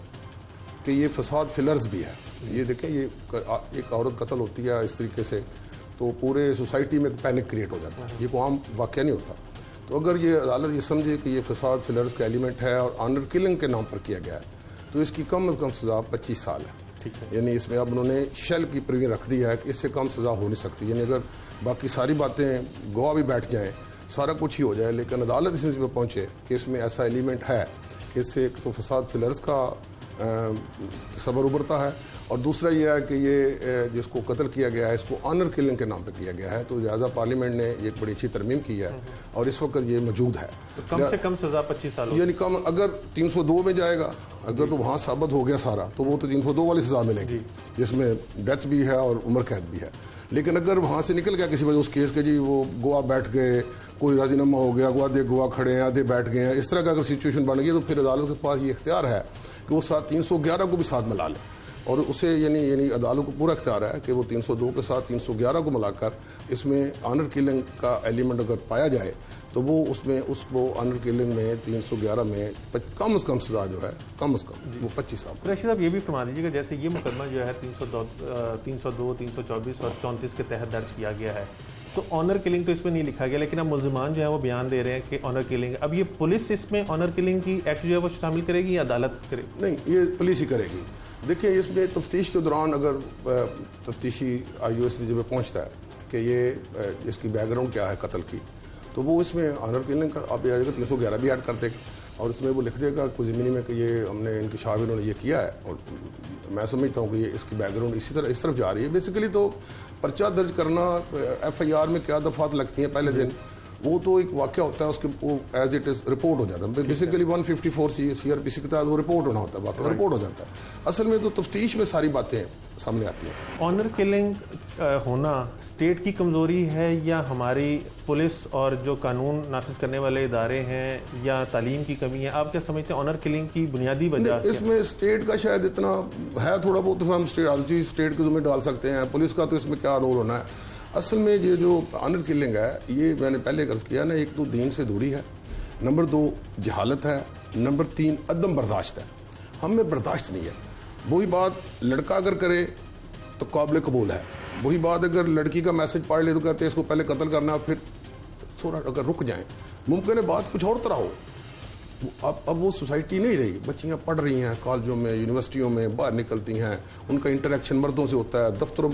कि ये फसाद फिलर्स भी है, ये देखें, ये एक औरत कत्ल होती है इस तरीके से तो पूरे सोसाइटी में पैनिक क्रिएट हो जाता है, ये कोई आम वाक़या नहीं होता। तो अगर ये अदालत ये समझे कि ये फसाद फिलर्स का एलिमेंट है और ऑनर किलिंग के नाम पर किया गया है तो इसकी कम से कम सज़ा 25 साल है। यानी इसमें अब उन्होंने शेल की प्रोविजन रख दी है कि इससे कम सज़ा हो नहीं सकती। यानी अगर बाकी सारी बातें गवाह भी बैठ जाएं, सारा कुछ ही हो जाए, लेकिन अदालत इस पर पहुँचे कि इसमें ऐसा एलिमेंट है कि इससे एक तो फसाद फिलर्स का तस्वर उभरता है और दूसरा यह है कि ये जिसको कत्ल किया गया है इसको ऑनर किलिंग के नाम पे किया गया है। तो लिहाजा पार्लियामेंट ने एक बड़ी अच्छी तरमीम की है और इस वक्त ये मौजूद है। तो कम से कम सज़ा 25 साल, यानी कम अगर 302 में जाएगा, अगर तो वहाँ साबित हो गया सारा तो वो तो 302 वाली सज़ा मिलेगी जिसमें डेथ भी है और उम्र कैद भी है। लेकिन अगर वहाँ से निकल गया किसी वजह उस केस के, जी वो गवाह बैठ गए, कोई राजीनामा हो गया, आधे गवाह खड़े हैं, आधे बैठ गए हैं, इस तरह का अगर सिचुएशन बन गई तो फिर अदालत के पास ये इख्तियार है कि वो 311 को भी साथ मिला ले और उसे यानी अदालत को पूरा इख्तियार है कि वो 302 के साथ 311 को मिलाकर इसमें ऑनर किलिंग का एलिमेंट अगर पाया जाए तो वो उसमें उसको ऑनर किलिंग में 311 में कम से कम सज़ा जो है कम से कम वो 25 साल। कुरैशी साहब ये भी फरमा दीजिएगा, जैसे ये मुकदमा जो है 302, 324 और 34 के तहत दर्ज किया गया है, तो ऑनर किलिंग तो इसमें नहीं लिखा गया, लेकिन अब मुलजमान जो है वो बयान दे रहे हैं कि ऑनर किलिंग। अब ये पुलिस इसमें ऑनर किलिंग की एक्ट जो है वो शामिल करेगी या अदालत करेगी? नहीं, ये पुलिस ही करेगी। देखिए, इसमें तफ्तीश के दौरान अगर तफ्तीशी IO इस नतीजे में पहुँचता है कि ये इसकी बैकग्राउंड क्या है कत्ल की, तो वो इसमें ऑनर किलिंग का आप आ जाएगा 311 भी ऐड कर देगा और इसमें वो लिख देगा कुछ ज़मीनी में कि ये हमने इनके शागिर्दों ने ये किया है और मैं समझता हूँ कि ये इसकी बैकग्राउंड इस तरफ जा रही है। बेसिकली तो पर्चा दर्ज करना FIR में क्या दफ़ात लगती हैं पहले दिन, वो तो एक वाक़या होता है, उसके वो एज इट इज़ रिपोर्ट हो जाता है। बेसिकली 154 CRPC के तहत वो रिपोर्ट होना होता है, वाक़या रिपोर्ट हो जाता है। असल में तो तफ्तीश में सारी बातें सामने आती हैं। ऑनर किलिंग होना स्टेट की कमज़ोरी है या हमारी पुलिस और जो कानून नाफिज करने वाले इदारे हैं या तालीम की कमी है? आप क्या समझते हैं ऑनर किलिंग की बुनियादी वजह? इसमें स्टेट का शायद इतना है, थोड़ा बहुत तो हम स्टेट हर चीज़ स्टेट के ज़िम्मे डाल सकते हैं, पुलिस का तो इसमें क्या रोल होना है। असल में ये जो ऑनर किलिंग है ये मैंने पहले अर्ज़ किया ना, एक तो दीन से दूरी है, नंबर 2 जहालत है, नंबर 3 अदम बर्दाश्त है। हम में बर्दाश्त नहीं है। वही बात लड़का अगर करे तो काबिल कबूल है, वही बात अगर लड़की का मैसेज पढ़ ले तो कहते हैं इसको पहले कत्ल करना फिर थोड़ा अगर रुक जाएं। मुमकिन है बात कुछ और तरह हो। अब वो सोसाइटी नहीं रही, बच्चियां पढ़ रही हैं कॉलेजों में, यूनिवर्सिटियों में, बाहर निकलती हैं, उनका इंटरेक्शन मर्दों से होता है,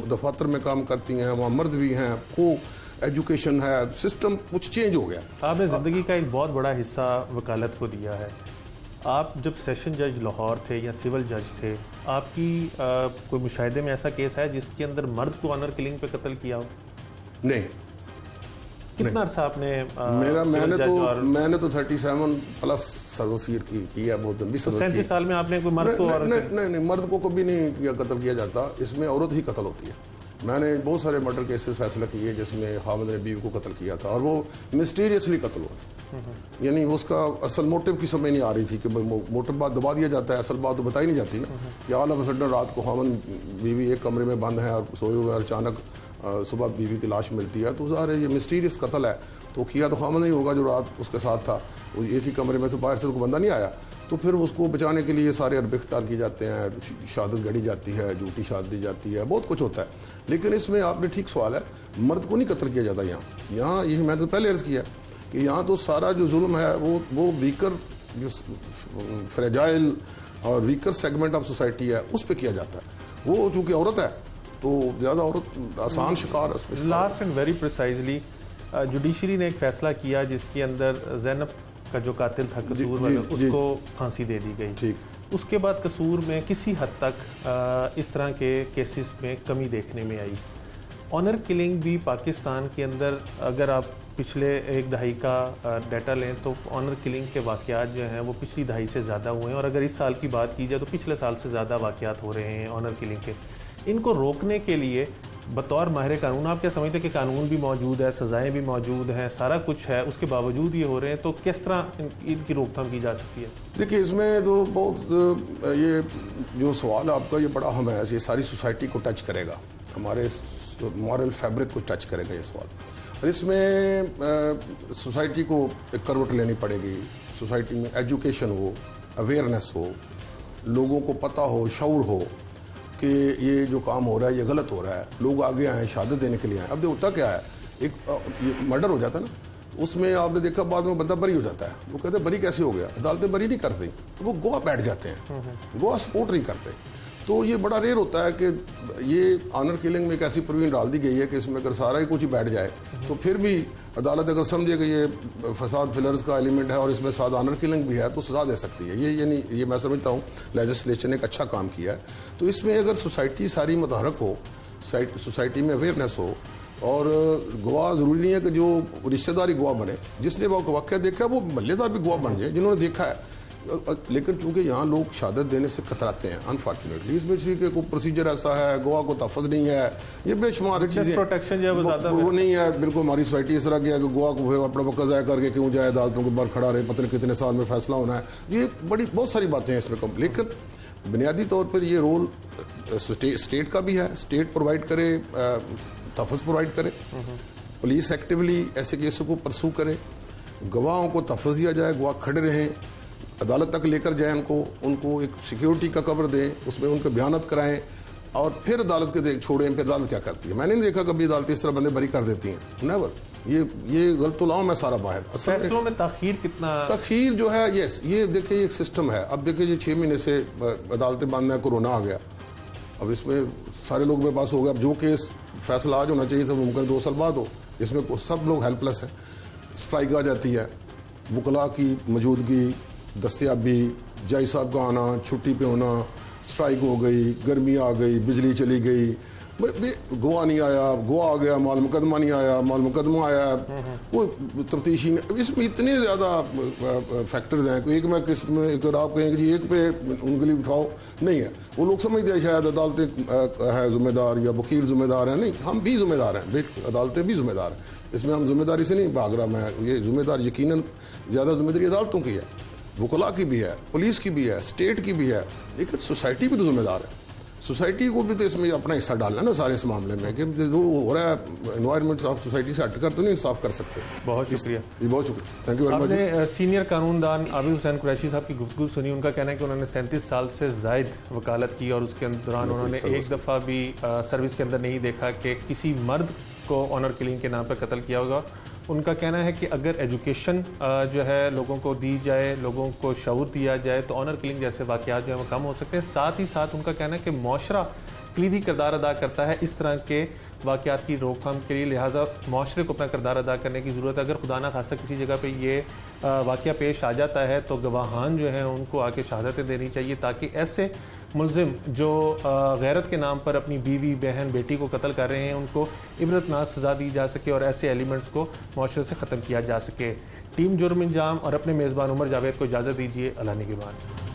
दफातर में काम करती हैं, वहाँ मर्द भी हैं, को एजुकेशन है, सिस्टम कुछ चेंज हो गया। आपने ज़िंदगी का एक बहुत बड़ा हिस्सा वकालत को दिया है। आप जब सेशन जज लाहौर थे या सिविल जज थे, आपकी कोई मुशाहिदे में ऐसा केस है जिसके अंदर मर्द को ऑनर किलिंग पे कत्ल किया हो? नहीं। कितना अर्सा आपने मैंने तो 37 प्लस सर्विस की है, बहुत लंबी सर्विस। 37 साल में आपने कोई मर्द को? नहीं, मर्द को कभी नहीं किया, कत्ल किया जाता, इसमें औरत ही कत्ल होती है। मैंने बहुत सारे मर्डर केसेस फैसला किए जिसमें खाविंद ने बीवी को कत्ल किया था और वो मिस्टीरियसली कत्ल हुआ, यानी उसका असल मोटिव की समझ नहीं आ रही थी कि मोटिव बात दबा दिया जाता है, असल बात तो बताई नहीं जाती ना कि ऑल ऑफ अ सडन रात को खाविंद बीवी एक कमरे में बंद है और सोए हुए और अचानक सुबह बीवी की लाश मिलती है, तो ज़ाहिर है ये मिस्टीरियस कत्ल है। तो किया तो खाविंद नहीं होगा जो रात उसके साथ था, वो एक ही कमरे में, तो बाहर से तो बंदा नहीं आया, तो फिर उसको बचाने के लिए सारे अरब इख्तियार किए जाते हैं, शहादत गढ़ी जाती है, झूठी शहादत दी जाती है, बहुत कुछ होता है। लेकिन इसमें आपने ठीक सवाल है, मर्द को नहीं कत्ल किया जाता यहाँ ये मैं तो पहले अर्ज़ किया कि यहाँ तो सारा जो जुल्म है वो वीकर जो फ्रेजाइल और वीकर सेगमेंट ऑफ सोसाइटी है उस पर किया जाता है। वो चूँकि औरत है तो ज़्यादा औरत आसान शिकार। Last and very precisely judiciary ने एक फैसला किया जिसके अंदर ज़ैनब का जो कातिल था कसूर वाला, उसको फांसी दे दी गई। ठीक। उसके बाद कसूर में किसी हद तक इस तरह के केसेस में कमी देखने में आई। ऑनर किलिंग भी पाकिस्तान के अंदर अगर आप पिछले एक दहाई का डाटा लें तो ऑनर किलिंग के वाक़यात जो हैं वो पिछली दहाई से ज़्यादा हुए हैं, और अगर इस साल की बात की जाए तो पिछले साल से ज़्यादा वाक़यात हो रहे हैं ऑनर किलिंग के। इनको रोकने के लिए बतौर माहिर कानून आप क्या समझते हैं कि कानून भी मौजूद है, सज़ाएं भी मौजूद हैं, सारा कुछ है, उसके बावजूद ये हो रहे हैं, तो किस तरह इनकी रोकथाम की जा सकती है? देखिए इसमें तो बहुत ये जो सवाल आपका ये बड़ा अहम है, ये सारी सोसाइटी को टच करेगा, हमारे मॉरल फैब्रिक को टच करेगा ये सवाल। और इसमें सोसाइटी को एक करवट लेनी पड़ेगी, सोसाइटी में एजुकेशन हो, अवेयरनेस हो, लोगों को पता हो, शऊर हो कि ये जो काम हो रहा है ये गलत हो रहा है, लोग आगे आए, शहादत देने के लिए आए। अब होता क्या है, एक ये मर्डर हो जाता है ना, उसमें आपने देखा बाद में बंदा बरी हो जाता है, वो कहते हैं बरी कैसे हो गया, अदालतें बरी नहीं करती, तो वो गवाह बैठ जाते हैं, गवाह सपोर्ट नहीं करते। तो ये बड़ा रेयर होता है कि ये ऑनर किलिंग में एक ऐसी प्रोविजन डाल दी गई है कि इसमें अगर सारा ही कुछ ही बैठ जाए तो फिर भी अदालत अगर समझे कि ये फसाद फिलर्स का एलिमेंट है और इसमें साथ ऑनर किलिंग भी है तो सजा दे सकती है। ये मैं समझता हूँ लेजिस्लेशन ने एक अच्छा काम किया है। तो इसमें अगर सोसाइटी सारी मुतहरक हो, सोसाइटी में अवेयरनेस हो, और गवाह ज़रूरी नहीं है कि जो रिश्तेदारी गवाह बने, जिसने वो वाक़या देखा है वो मल्लेदार भी गवाह बन जाए जिन्होंने देखा है। लेकिन चूंकि यहाँ लोग शहादत देने से कतराते हैं अनफॉर्चुनेटली, इसमें कोई प्रोसीजर ऐसा है, गवाह को तहफ़्फ़ुज़ नहीं है, ये बेशुमार चीज़ें, प्रोटेक्शन जो है वो नहीं है बिल्कुल। हमारी सोसाइटी इस तरह की है कि गवाह को फिर अपना वक़्त ज़ाया करके क्यों जाए, अदालतों के बाहर खड़ा रहे, पता नहीं कितने साल में फैसला होना है, ये बहुत सारी बातें हैं इसमें कम। लेकिन बुनियादी तौर पर ये रोल स्टेट का भी है, स्टेट प्रोवाइड करे, तहफ़्फ़ुज़ प्रोवाइड करे, पुलिस एक्टिवली ऐसे केसों को परसू करे, गवाहों को तहफ़्फ़ुज़ दिया जाए, गवाह खड़े रहें, अदालत तक लेकर जाएं, उनको एक सिक्योरिटी का कवर दें, उसमें उनके बयानत कराएं और फिर अदालत के छोड़ें। फिर अदालत क्या करती है, मैंने नहीं देखा कभी अदालत इस तरह बंदे बरी कर देती हैं, नेवर। ये गलतुलाम है सारा बाहर। फैसलों में ताखीर कितना, ताखीर जो है, यस, ये देखिए एक सिस्टम है। अब देखिए 6 महीने से अदालतें बंद हैं, कोरोना आ गया, अब इसमें सारे लोग मेरे पास हो गए। अब जो केस फैसला आज होना चाहिए था मुमकिन 2 साल बाद हो, इसमें सब लोग हेल्पलेस हैं। स्ट्राइक आ जाती है, वकला की मौजूदगी, दस्तयाबी, जज साहब का आना, छुट्टी पे होना, स्ट्राइक हो गई, गर्मी आ गई, बिजली चली गई, गवाह नहीं आया, गवाह आ गया, माल मुकदमा नहीं आया, माल मुकदमा आया, वो तफ्तीशी इसमें इतने ज़्यादा फैक्टर्स हैं कि एक में किस में अगर आप कहेंगे जी एक पे उंगली उठाओ, नहीं है। वो लोग समझते हैं शायद अदालतें है ज़िम्मेदार या वकील ज़िम्मेदार हैं, नहीं, हम भी ज़िम्मेदार हैं, अदालतें भी ज़िम्मेदार हैं। इसमें हम जिम्मेदारी से नहीं भाग रहा मैं, ये जिम्मेदार यकीनन ज़्यादा जिम्मेदारी अदालतों की है, वकला की भी है, पुलिस की भी है, स्टेट की भी है, लेकिन सोसाइटी भी तो जिम्मेदार है। सोसाइटी को भी तो इसमें अपना हिस्सा डालना है ना सारे इस मामले में, कि जो हो रहा है एनवायरनमेंट आप सोसाइटी से हटकर तो नहीं इंसाफ कर सकते। बहुत शुक्रिया जी, बहुत शुक्रिया, थैंक यू वेरी मच। आपने सीनियर कानूनदान आबिद हुसैन कुरैशी साहब की गुफ्तगू सुनी। उनका कहना है कि उन्होंने 37 साल से जायद वकालत की और उसके दौरान उन्होंने एक दफ़ा भी सर्विस के अंदर नहीं देखा कि किसी मर्द को ऑनर किलिंग के नाम पर कत्ल किया होगा। उनका कहना है कि अगर एजुकेशन जो है लोगों को दी जाए, लोगों को शऊर दिया जाए, तो ऑनर किलिंग जैसे वाक़यात जो है वो कम हो सकते हैं। साथ ही साथ उनका कहना है कि मुआशरा कलीदी किरदार अदा करता है इस तरह के वाक़यात की रोकथाम के लिए, लिहाजा मुआशरे को अपना किरदार अदा करने की ज़रूरत है। अगर खुदा ना खास्ता किसी जगह पे ये वाक़या पेश आ जाता है तो गवाहान जो हैं उनको आके शहादतें देनी चाहिए, ताकि ऐसे मुलजिम जो गैरत के नाम पर अपनी बीवी, बहन, बेटी को कत्ल कर रहे हैं उनको इबरतनाक सज़ा दी जा सके और ऐसे एलिमेंट्स को मुआशरे से ख़त्म किया जा सके। टीम जुर्म इंजाम और अपने मेज़बान उमर जावेद को इजाज़त दीजिए। अल्लाह निगहबान।